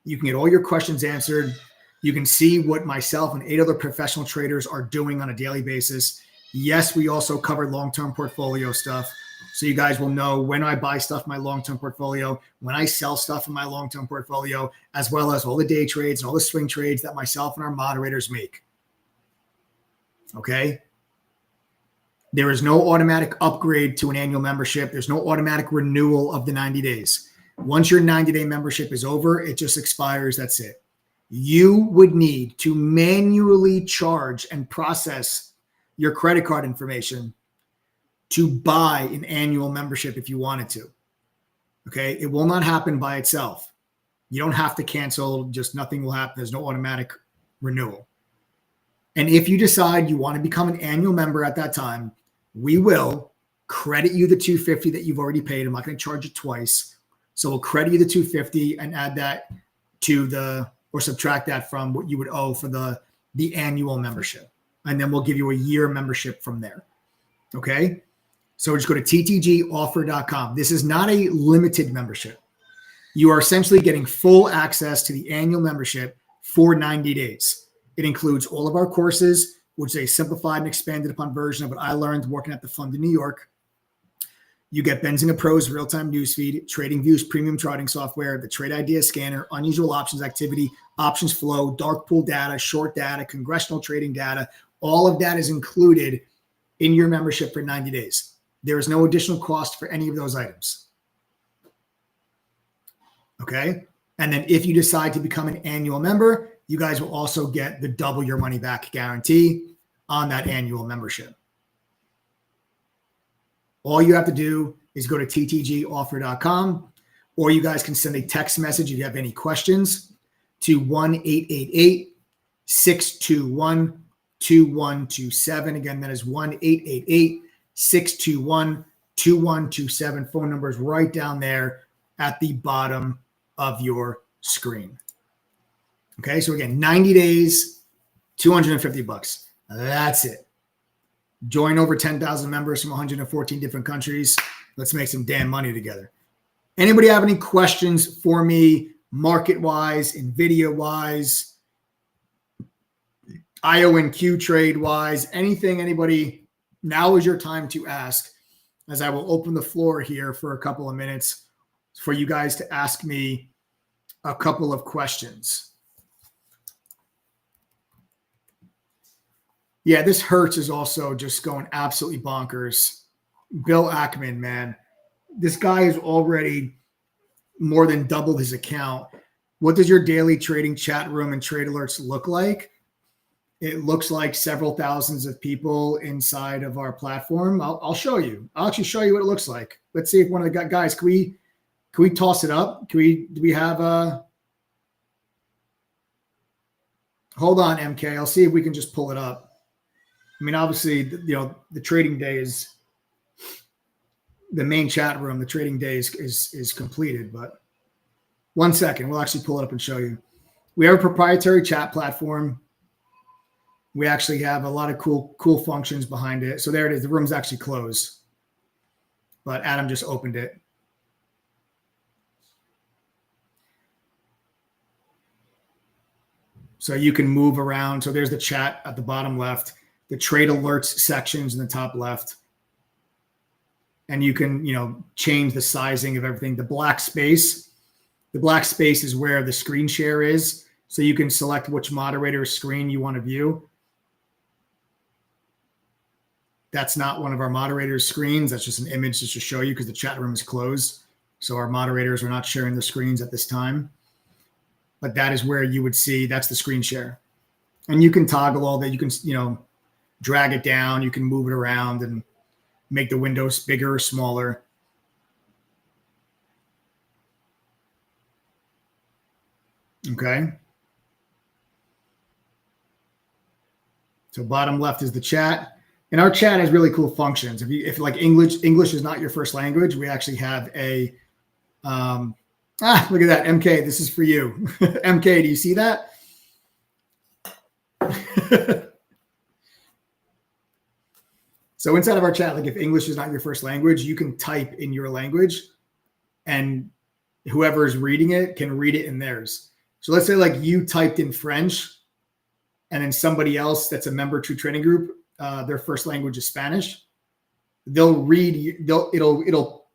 You can get all your questions answered. You can see what myself and 8 other professional traders are doing on a daily basis. Yes, we also cover long-term portfolio stuff. So you guys will know when I buy stuff in my long-term portfolio, when I sell stuff in my long-term portfolio, as well as all the day trades and all the swing trades that myself and our moderators make. Okay? There is no automatic upgrade to an annual membership. There's no automatic renewal of the 90 days. Once your 90-day membership is over, it just expires. That's it. You would need to manually charge and process your credit card information to buy an annual membership if you wanted to. Okay. It will not happen by itself. You don't have to cancel. Just nothing will happen. There's no automatic renewal. And if you decide you want to become an annual member at that time, we will credit you the $250 that you've already paid. I'm not going to charge you twice. So we'll credit you the $250 and add that to or subtract that from what you would owe for the annual membership. And then we'll give you a year membership from there. Okay. So just go to ttgoffer.com. This is not a limited membership. You are essentially getting full access to the annual membership for 90 days. It includes all of our courses, which is a simplified and expanded upon version of what I learned working at the fund in New York. You get Benzinga Pro's real-time newsfeed, Trading Views premium charting software, the Trade Idea Scanner, unusual options activity, options flow, dark pool data, short data, congressional trading data. All of that is included in your membership for 90 days. There is no additional cost for any of those items. Okay. And then if you decide to become an annual member, you guys will also get the double your money back guarantee on that annual membership. All you have to do is go to ttgoffer.com, or you guys can send a text message if you have any questions to 1-888-621-2127. Again, that is 1-888-621-2127. Phone number is right down there at the bottom of your screen. Okay, so again, 90 days, $250. That's it. Join over 10,000 members from 114 different countries. Let's make some damn money together. Anybody have any questions for me, market-wise, NVIDIA-wise, IONQ trade-wise, anything, anybody? Now is your time to ask, as I will open the floor here for a couple of minutes for you guys to ask me a couple of questions. Yeah, this Hertz is also just going absolutely bonkers. Bill Ackman, man, this guy has already more than doubled his account. What does your daily trading chat room and trade alerts look like? It looks like several thousands of people inside of our platform. I'll show you. I'll actually show you what it looks like. Let's see if one of the guys, can we toss it up? Do we have a, hold on, MK. I'll see if we can just pull it up. I mean, obviously, the trading day is the main chat room. The trading day is completed, but 1 second, we'll actually pull it up and show you. We have a proprietary chat platform. We actually have a lot of cool functions behind it. So there it is. The room's actually closed, but Adam just opened it. So you can move around. So there's the chat at the bottom left, the trade alerts sections in the top left. And you can, change the sizing of everything. The black space is where the screen share is. So you can select which moderator's screen you want to view. That's not one of our moderators' screens. That's just an image just to show you because the chat room is closed. So our moderators are not sharing their screens at this time. But that is where you would see, that's the screen share. And you can toggle all that. You can, drag it down. You can move it around and make the windows bigger or smaller. Okay. So bottom left is the chat. And our chat has really cool functions. If like English is not your first language, we actually have a, look at that. MK, this is for you. MK, do you see that? So inside of our chat, like if English is not your first language, you can type in your language and whoever is reading it can read it in theirs. So let's say like you typed in French and then somebody else that's a member True Trading Group, their first language is Spanish. It'll go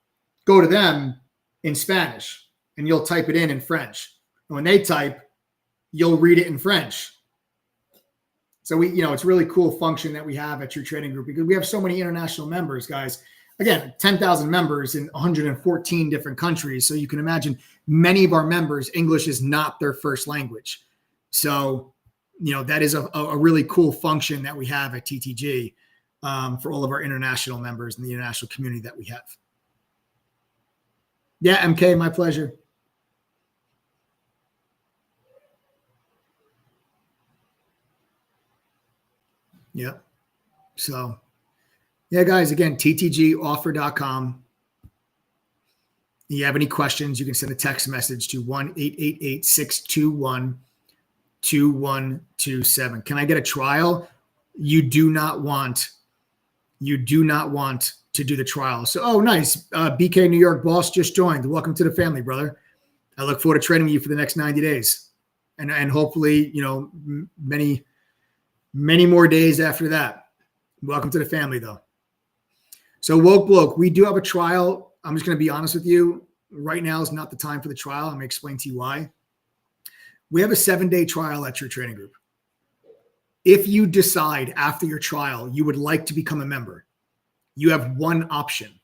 to them in Spanish and you'll type it in French. And when they type, you'll read it in French. So it's a really cool function that we have at True Trading Group because we have so many international members, guys. Again, 10,000 members in 114 different countries. So you can imagine many of our members, English is not their first language. So, that is a really cool function that we have at TTG for all of our international members and the international community that we have. Yeah, MK, my pleasure. Yeah. So, yeah, guys, again, ttgoffer.com. If you have any questions, you can send a text message to 1-888-621-2127. Can I get a trial? You do not want to do the trial. So, oh, nice. BK New York boss just joined. Welcome to the family, brother. I look forward to training you for the next 90 days. And hopefully, many more days after that. Welcome to the family, though. So, Woke Bloke, we do have a trial. I'm just going to be honest with you. Right now is not the time for the trial. I'm going to explain to you why. We have a 7-day trial at True Trading Group. If you decide after your trial you would like to become a member, you have one option: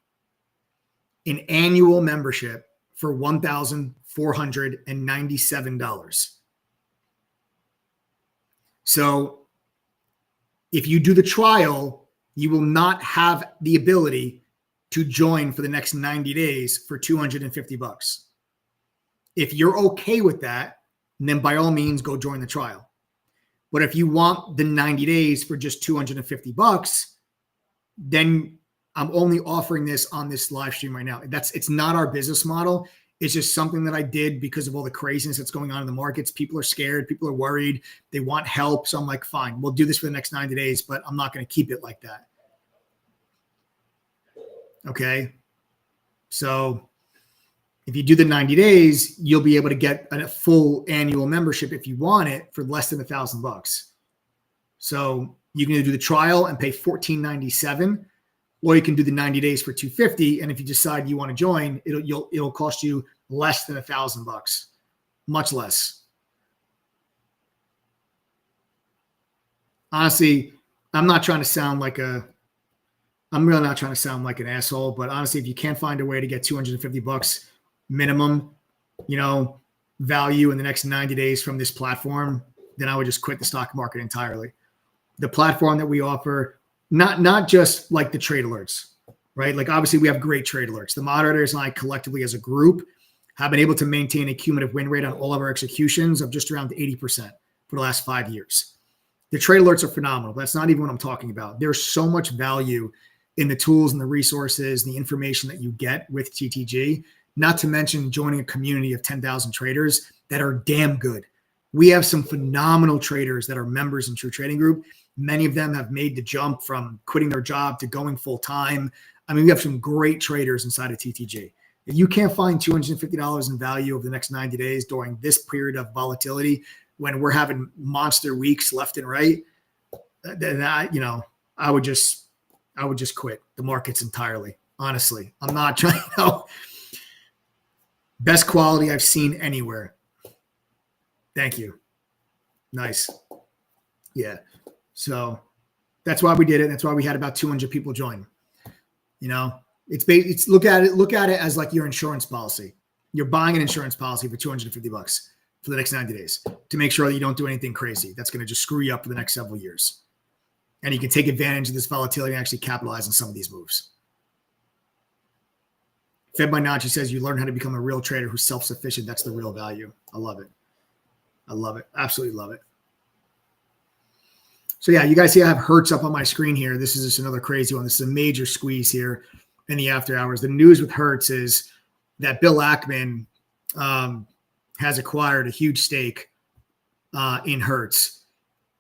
an annual membership for $1,497. So if you do the trial, you will not have the ability to join for the next 90 days for $250. If you're okay with that, then by all means, go join the trial. But if you want the 90 days for just $250, then I'm only offering this on this live stream right now. It's not our business model. It's just something that I did because of all the craziness that's going on in the markets. People are scared. People are worried. They want help. So I'm like, fine, we'll do this for the next 90 days, but I'm not going to keep it like that. Okay. So if you do the 90 days, you'll be able to get a full annual membership if you want it for less than $1,000. So you can either do the trial and pay $14.97, or you can do the 90 days for $250. And if you decide you want to join, it'll cost you less than $1,000, much less. Honestly, I'm really not trying to sound like an asshole, but honestly, if you can't find a way to get $250 minimum, value in the next 90 days from this platform, then I would just quit the stock market entirely. The platform that we offer, not just like the trade alerts, right? Like obviously we have great trade alerts. The moderators and I collectively as a group have been able to maintain a cumulative win rate on all of our executions of just around 80% for the last 5 years. The trade alerts are phenomenal. That's not even what I'm talking about. There's so much value in the tools and the resources, and the information that you get with TTG, not to mention joining a community of 10,000 traders that are damn good. We have some phenomenal traders that are members in True Trading Group. Many of them have made the jump from quitting their job to going full time. I mean, we have some great traders inside of TTG. If you can't find $250 in value over the next 90 days during this period of volatility, when we're having monster weeks left and right, then I would just quit the markets entirely. Honestly, I'm not trying to. Best quality I've seen anywhere. Thank you. Nice. Yeah. So that's why we did it. That's why we had about 200 people join. It's look at it as like your insurance policy. You're buying an insurance policy for $250 for the next 90 days to make sure that you don't do anything crazy that's going to just screw you up for the next several years. And you can take advantage of this volatility and actually capitalize on some of these moves. Fed by Nachi says you learn how to become a real trader who's self-sufficient. That's the real value. I love it. I love it. Absolutely love it. So yeah, you guys see I have Hertz up on my screen here. This is just another crazy one. This is a major squeeze here in the after hours. The news with Hertz is that Bill Ackman has acquired a huge stake in Hertz.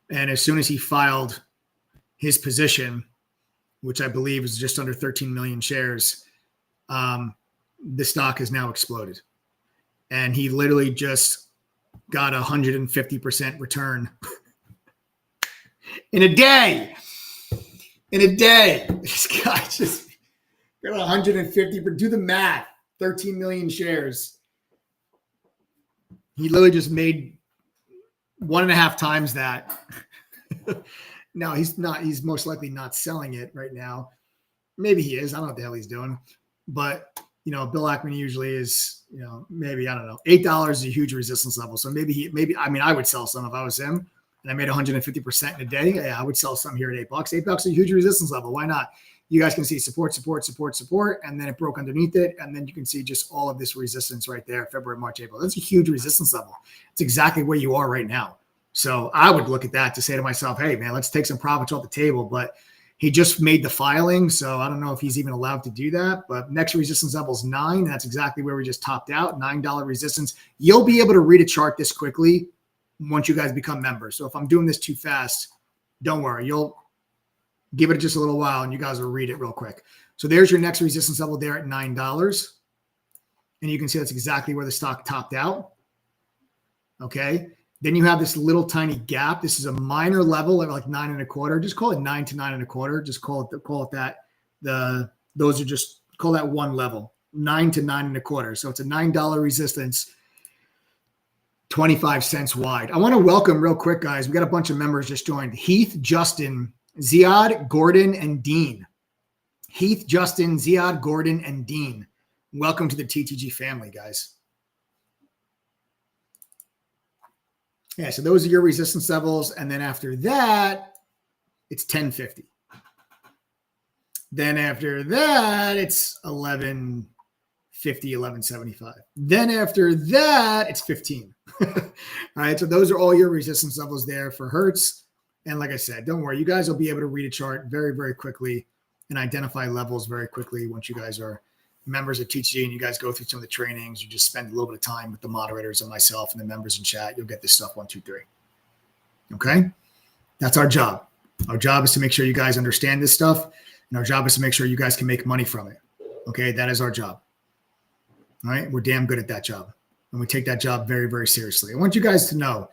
And as soon as he filed his position, which I believe is just under 13 million shares, the stock has now exploded. And he literally just got 150% return in a day. In a day. This guy just got 150, but do the math. 13 million shares. He literally just made 1.5 times that. No, he's not. He's most likely not selling it right now. Maybe he is. I don't know what the hell he's doing. But, Bill Ackman usually is, maybe, I don't know. $8 is a huge resistance level. So I would sell some if I was him and I made 150% in a day. Yeah, I would sell some here at $8. $8 is a huge resistance level. Why not? You guys can see support, and then it broke underneath it. And then you can see just all of this resistance right there, February, March, April. That's a huge resistance level. It's exactly where you are right now. So I would look at that to say to myself, hey, man, let's take some profits off the table. But he just made the filing, so I don't know if he's even allowed to do that. But next resistance level is 9. That's exactly where we just topped out, $9 resistance. You'll be able to read a chart this quickly once you guys become members. So if I'm doing this too fast, don't worry. You'll give it just a little while, and you guys will read it real quick. So there's your next resistance level there at $9. And you can see that's exactly where the stock topped out. Okay. Then you have this little tiny gap. This is a minor level at like 9.25. Just call it 9 to 9.25. Just call it that. Those are just call that one level, 9 to 9.25. So it's a $9 resistance, 25 cents wide. I want to welcome real quick, guys. We got a bunch of members just joined. Heath, Justin, Ziad, Gordon, and Dean. Heath, Justin, Ziad, Gordon, and Dean. Welcome to the TTG family, guys. Yeah, so those are your resistance levels. And then after that, it's 1050. Then after that, it's 1150, 1175. Then after that, it's 15. All right, so those are all your resistance levels there for Hertz. And like I said, don't worry. You guys will be able to read a chart very, very quickly and identify levels very quickly once you guys are members of TTG and you guys go through some of the trainings. You just spend a little bit of time with the moderators and myself and the members in chat. You'll get this stuff 1, 2, 3. Okay? That's our job. Our job is to make sure you guys understand this stuff, and our job is to make sure you guys can make money from it. Okay? That is our job. All right? We're damn good at that job, and we take that job very, very seriously. I want you guys to know,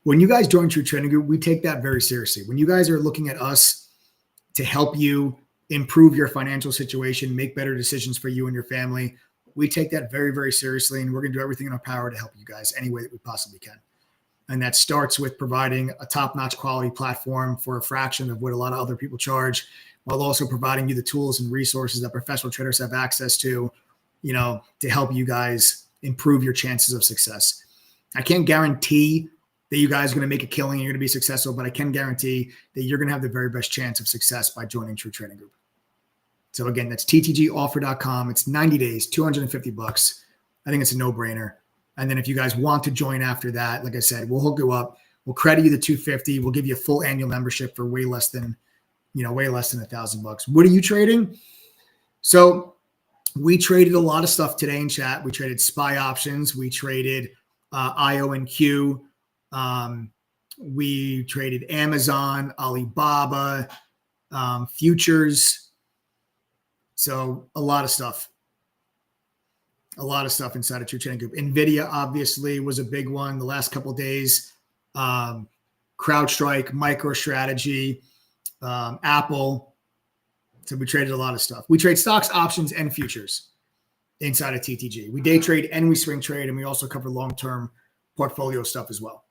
when you guys join True Trading Group, we take that very seriously. When you guys are looking at us to help you improve your financial situation, make better decisions for you and your family, we take that very, very seriously, and we're going to do everything in our power to help you guys any way that we possibly can. And that starts with providing a top-notch quality platform for a fraction of what a lot of other people charge, while also providing you the tools and resources that professional traders have access to, to help you guys improve your chances of success. I can't guarantee that you guys are going to make a killing and you're going to be successful, but I can guarantee that you're going to have the very best chance of success by joining True Trading Group. So again, that's ttgoffer.com. It's 90 days, $250. I think it's a no-brainer. And then if you guys want to join after that, like I said, we'll hook you up. We'll credit you the $250. We'll give you a full annual membership for way less than $1,000. What are you trading? So we traded a lot of stuff today in chat. We traded SPY options. We traded IO and Q. We traded Amazon, Alibaba, futures. So a lot of stuff. A lot of stuff inside of True Trading Group. NVIDIA obviously was a big one the last couple of days. CrowdStrike, MicroStrategy, Apple. So we traded a lot of stuff. We trade stocks, options, and futures inside of TTG. We day trade and we swing trade, and we also cover long-term portfolio stuff as well.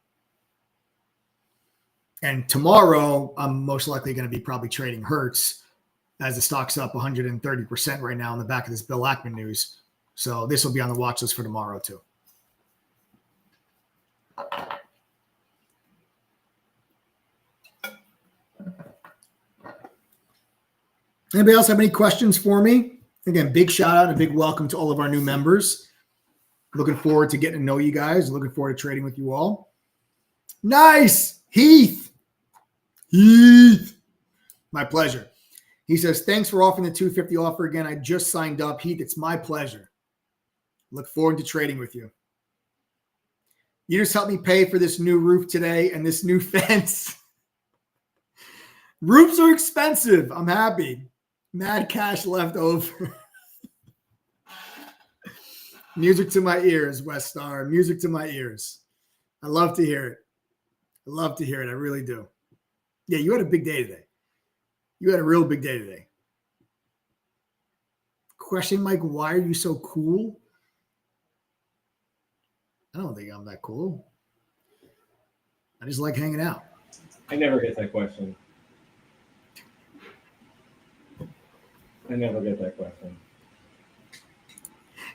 And tomorrow, I'm most likely going to be probably trading Hertz as the stock's up 130% right now on the back of this Bill Ackman news. So this will be on the watch list for tomorrow too. Anybody else have any questions for me? Again, big shout out and big welcome to all of our new members. Looking forward to getting to know you guys. Looking forward to trading with you all. Nice. Heath. My pleasure. He says, thanks for offering the 250 offer again. I just signed up. Heath, it's my pleasure. Look forward to trading with you. You just helped me pay for this new roof today and this new fence. Roofs are expensive. I'm happy. Mad cash left over. Music to my ears, West Star. Music to my ears. I love to hear it. I love to hear it. I really do. Yeah, you had a big day today. You had a real big day today. Question, Mike, why are you so cool? I don't think I'm that cool. I just like hanging out. I never get that question.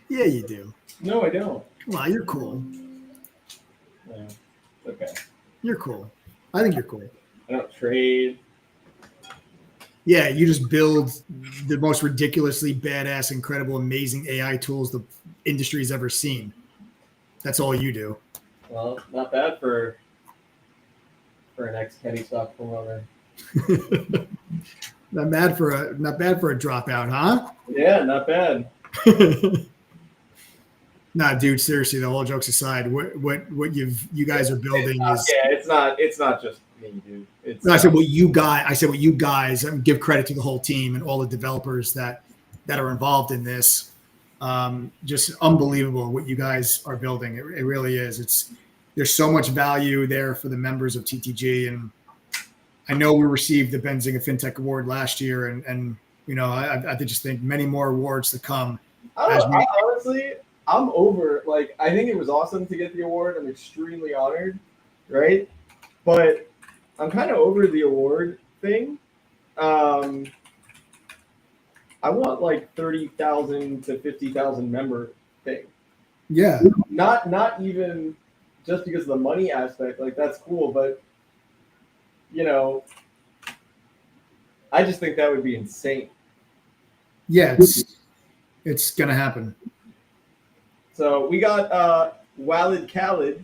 Yeah, you do. No, I don't. Come on, you're cool. Yeah, okay. You're cool. I think you're cool. I don't trade. Yeah, you just build the most ridiculously badass, incredible, amazing AI tools the industry's ever seen. That's all you do. Well, not bad for an ex-penny stock promoter. Not bad for a dropout, huh? Yeah, not bad. Nah, dude, seriously, the whole jokes aside, what you guys are building is it's not just me, dude. I said what you guys give credit to the whole team and all the developers that are involved in this. Just unbelievable what you guys are building. It really is. There's so much value there for the members of TTG, and I know we received the Benzinga FinTech Award last year, and you know I just think many more awards to come. Honestly, I'm over. Like, I think it was awesome to get the award. I'm extremely honored, right? But I'm kind of over the award thing. I want like 30,000 to 50,000 member thing. Yeah. Not even just because of the money aspect. Like, that's cool, but you know, I just think that would be insane. Yeah, it's gonna happen. So we got Walid Khalid,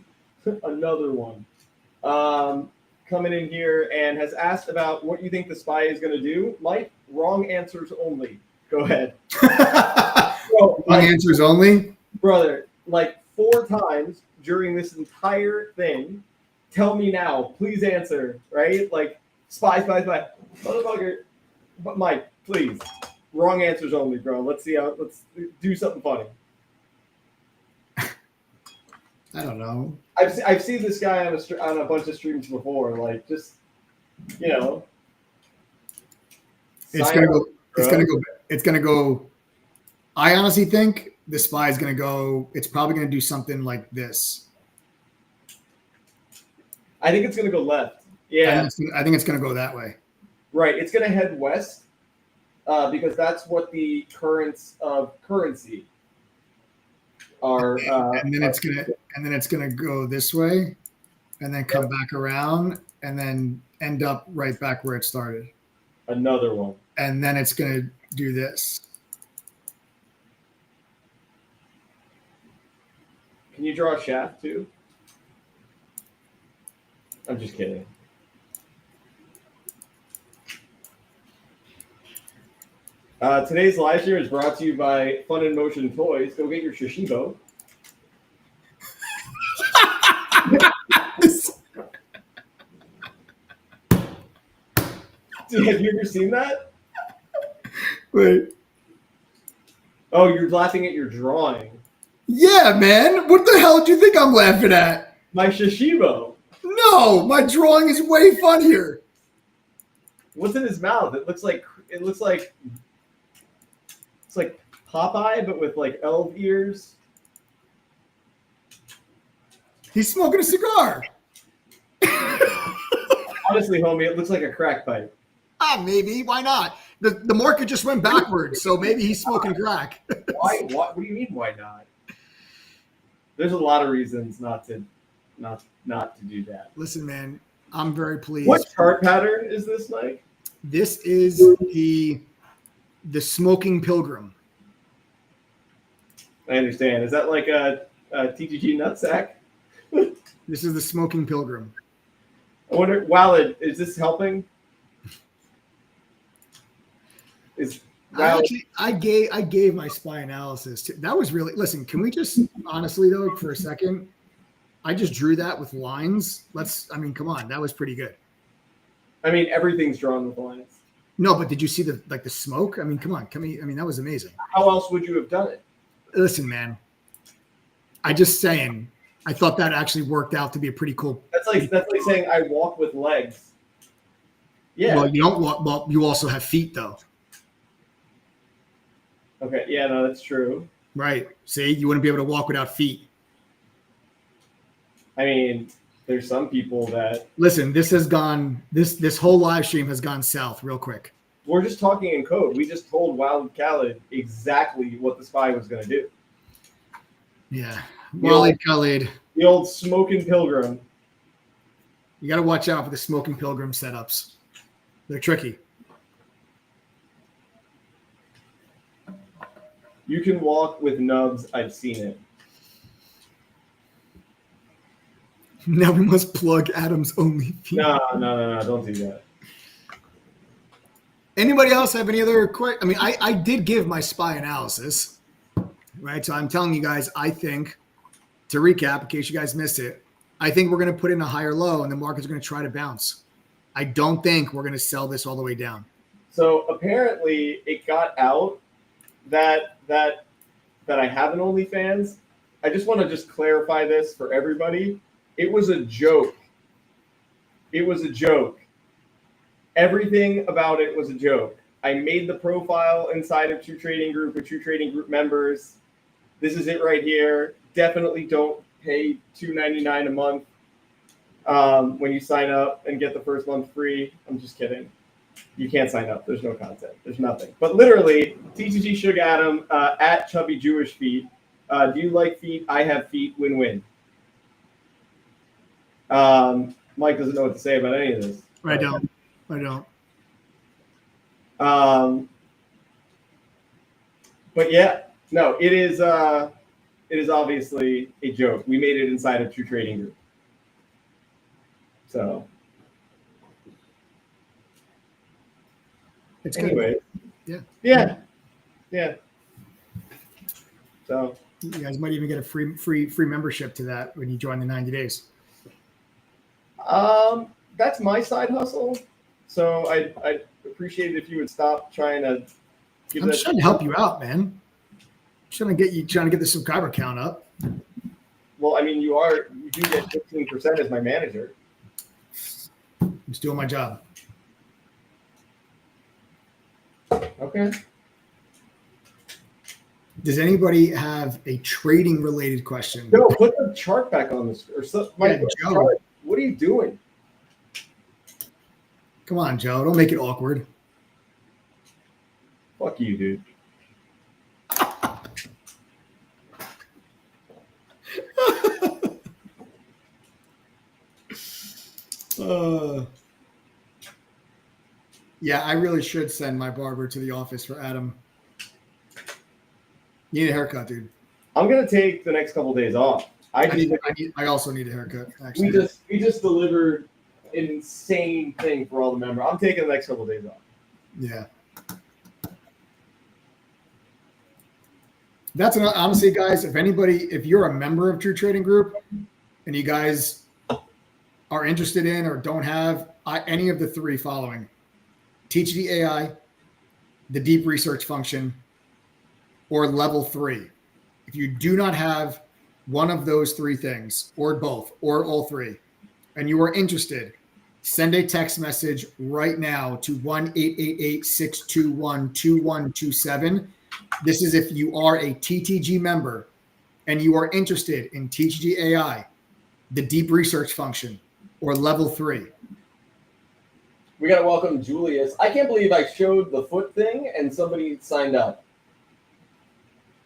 another one, coming in here and has asked about what you think the SPY is going to do. Mike, wrong answers only. Go ahead. Wrong answers only? Brother, like 4 times during this entire thing, tell me now, please answer, right? Like, SPY. Motherfucker. But Mike, please. Wrong answers only, bro. Let's do something funny. I don't know. I've seen this guy on a bunch of streams before. Like, just, you know. It's gonna go. I honestly think the SPY is gonna go. It's probably gonna do something like this. I think it's gonna go left. Yeah. I think it's gonna go that way. Right. It's gonna head west because that's what the currents of currency are. And then it's gonna go this way, and then come back around, and then end up right back where it started. Another one. And then it's gonna do this. Can you draw a shaft too? I'm just kidding. Today's live stream is brought to you by Fun in Motion Toys. Go get your Shishibo. This Dude, have you ever seen that? Wait. Oh, you're laughing at your drawing. Yeah, man. What the hell do you think I'm laughing at? My Shishibo. No, my drawing is way funnier. What's in his mouth? It's like Popeye, but with like elf ears. He's smoking a cigar. Honestly, homie, it looks like a crack pipe. Maybe. Why not? The market just went backwards, so maybe he's smoking crack. Why? What do you mean? Why not? There's a lot of reasons not to do that. Listen, man, I'm very pleased. What chart pattern is this, Mike? This is the smoking pilgrim. I understand. Is that like a TGG nutsack? This is the smoking pilgrim. I wonder, Walid, is this helping? I gave my SPY analysis. That was really, listen, can we just honestly though, for a second, I just drew that with lines. Come on. That was pretty good. I mean, everything's drawn with lines. No, but did you see the smoke? Come on. That was amazing. How else would you have done it? Listen, man, I just saying, I thought that actually worked out to be a pretty cool. That's like saying I walk with legs. Yeah. Well, you don't walk. Well, you also have feet though. Okay. Yeah, no, that's true. Right. See, you wouldn't be able to walk without feet. I mean, there's some people that listen. This has gone. This whole live stream has gone south real quick. We're just talking in code. We just told Wild Khaled exactly what the SPY was going to do. Yeah, Wild Khaled, the old smoking pilgrim. You got to watch out for the smoking pilgrim setups. They're tricky. You can walk with nubs. I've seen it. Now we must plug Adam's only feed. No, don't do that. Anybody else have any other questions? I did give my SPY analysis, right? So I'm telling you guys, I think, to recap, in case you guys missed it, I think we're going to put in a higher low and the market's going to try to bounce. I don't think we're going to sell this all the way down. So apparently it got out that I have an OnlyFans. I just want to clarify this for everybody. It was a joke. It was a joke. Everything about it was a joke. I made the profile inside of True Trading Group with True Trading Group members. This is it right here. Definitely don't pay $2.99 a month when you sign up and get the first month free. I'm just kidding. You can't sign up. There's no content. There's nothing. But literally, TTG Sugar Adam at Chubby Jewish Feet. Do you like feet? I have feet. Win-win. Mike doesn't know what to say about any of this. I don't. But yeah, no, it is obviously a joke. We made it inside of True Trading Group. So It's anyway, good. Yeah. So You guys might even get a free membership to that when you join the 90 days. That's my side hustle. So I'd appreciate it if you would stop trying to give I'm just trying to help you out, man. I'm trying to get the subscriber count up. Well, I mean, you do get 15% as my manager. I'm just doing my job. Okay. Does anybody have a trading related question? No, put the chart back on this. Or so, Yeah, Joe. What are you doing? Come on, Joe. Don't make it awkward. Fuck you, dude. Yeah, I really should send my barber to the office for Adam. You need a haircut, dude. I'm gonna take the next couple days off. I also need a haircut. Actually, we just delivered an insane thing for all the members. I'm taking the next couple days off. Yeah. That's honestly, guys. If you're a member of True Trading Group, and you guys are interested in or don't have any of the three following, teach the AI, the deep research function, or level 3. If you do not have one of those 3 things, or both, or all 3, and you are interested, send a text message right now to 1-888-621-2127. This is if you are a TTG member and you are interested in TTG AI, the deep research function, or level 3. We got to welcome Julius. I can't believe I showed the foot thing and somebody signed up.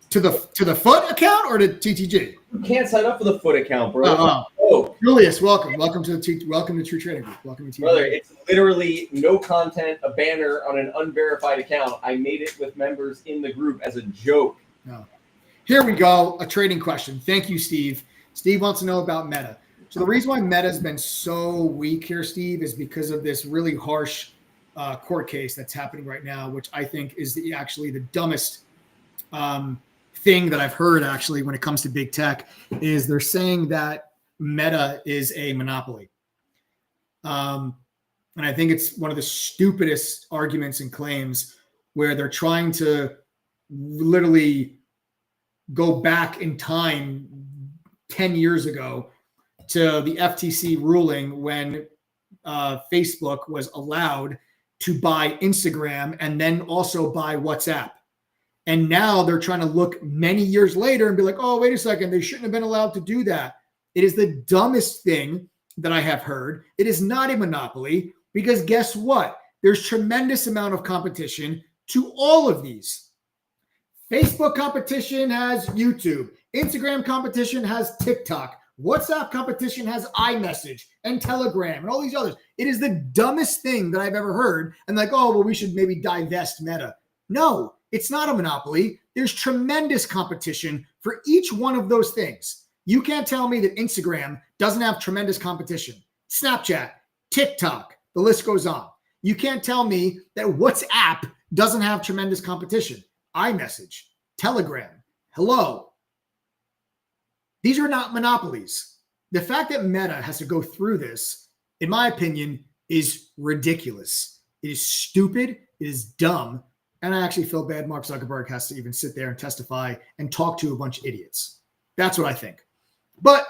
To the foot account or to TTG? You can't sign up for the foot account, bro. Oh, Julius, welcome. Welcome to True Trading Group. Welcome to TTG. Brother, it's literally no content, a banner on an unverified account. I made it with members in the group as a joke. No. Here we go. A trading question. Thank you, Steve. Steve wants to know about Meta. So the reason why Meta has been so weak here, Steve, is because of this really harsh court case that's happening right now, which I think is actually the dumbest thing that I've heard actually when it comes to big tech. Is they're saying that Meta is a monopoly. And I think it's one of the stupidest arguments and claims where they're trying to literally go back in time 10 years ago to the FTC ruling when Facebook was allowed to buy Instagram and then also buy WhatsApp. And now they're trying to look many years later and be like, oh, wait a second, they shouldn't have been allowed to do that. It is the dumbest thing that I have heard. It is not a monopoly because guess what? There's tremendous amount of competition to all of these. Facebook competition has YouTube. Instagram competition has TikTok. WhatsApp competition has iMessage and Telegram and all these others. It is the dumbest thing that I've ever heard. And like, oh, well, we should maybe divest Meta. No, it's not a monopoly. There's tremendous competition for each one of those things. You can't tell me that Instagram doesn't have tremendous competition. Snapchat, TikTok, the list goes on. You can't tell me that WhatsApp doesn't have tremendous competition. iMessage, Telegram, hello. These are not monopolies. The fact that Meta has to go through this, in my opinion, is ridiculous. It is stupid. It is dumb. And I actually feel bad Mark Zuckerberg has to even sit there and testify and talk to a bunch of idiots. That's what I think. But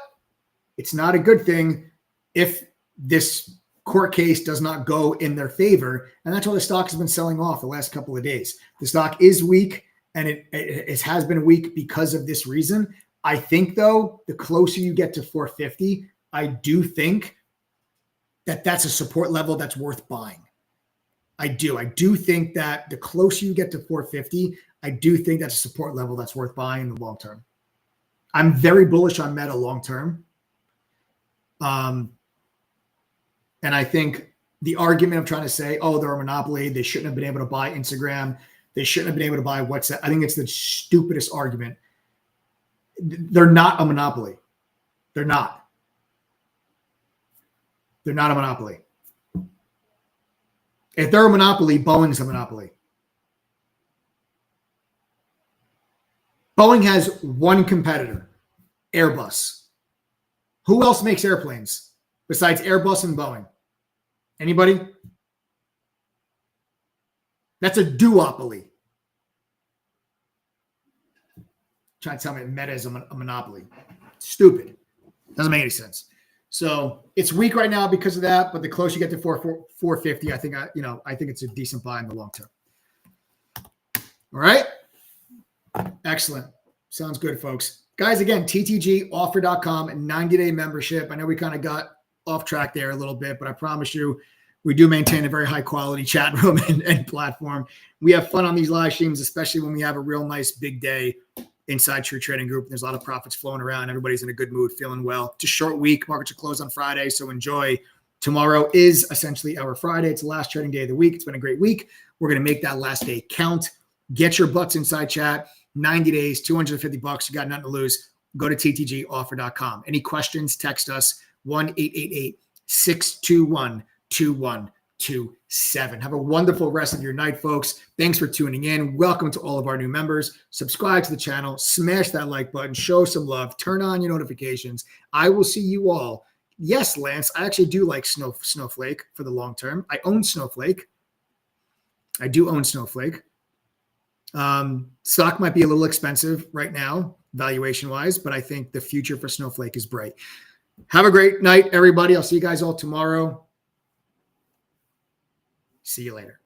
it's not a good thing if this court case does not go in their favor. And that's why the stock has been selling off the last couple of days. The stock is weak, and it has been weak because of this reason. I think, though, the closer you get to 450, I do think that that's a support level that's worth buying. I do think that the closer you get to 450, I do think that's a support level that's worth buying in the long term. I'm very bullish on Meta long term. And I think the argument I'm trying to say, oh, they're a monopoly, they shouldn't have been able to buy Instagram, they shouldn't have been able to buy WhatsApp. I think it's the stupidest argument. They're not a monopoly. They're not. They're not a monopoly. If they're a monopoly, Boeing's a monopoly. Boeing has one competitor, Airbus. Who else makes airplanes besides Airbus and Boeing? Anybody? That's a duopoly. Trying to tell me Meta is a monopoly. Stupid. Doesn't make any sense. So it's weak right now because of that, but the closer you get to 450, I think it's a decent buy in the long term. All right. Excellent. Sounds good, folks. Guys, again, ttgoffer.com, 90-day membership. I know we kind of got off track there a little bit, but I promise you, we do maintain a very high quality chat room and platform. We have fun on these live streams, especially when we have a real nice big day inside True Trading Group. There's a lot of profits flowing around. Everybody's in a good mood, feeling well. It's a short week. Markets are closed on Friday, so enjoy. Tomorrow is essentially our Friday. It's the last trading day of the week. It's been a great week. We're going to make that last day count. Get your butts inside chat. 90 days, $250. You got nothing to lose. Go to ttgoffer.com. Any questions, text us 1-888-621-2127. Have a wonderful rest of your night, folks. Thanks for tuning in. Welcome to all of our new members. Subscribe to the channel. Smash that like button. Show some love. Turn on your notifications. I will see you all. Yes, Lance, I actually do like Snowflake for the long term. I own Snowflake. I do own Snowflake. Stock might be a little expensive right now, valuation wise, but I think the future for Snowflake is bright. Have a great night, everybody. I'll see you guys all tomorrow. See you later.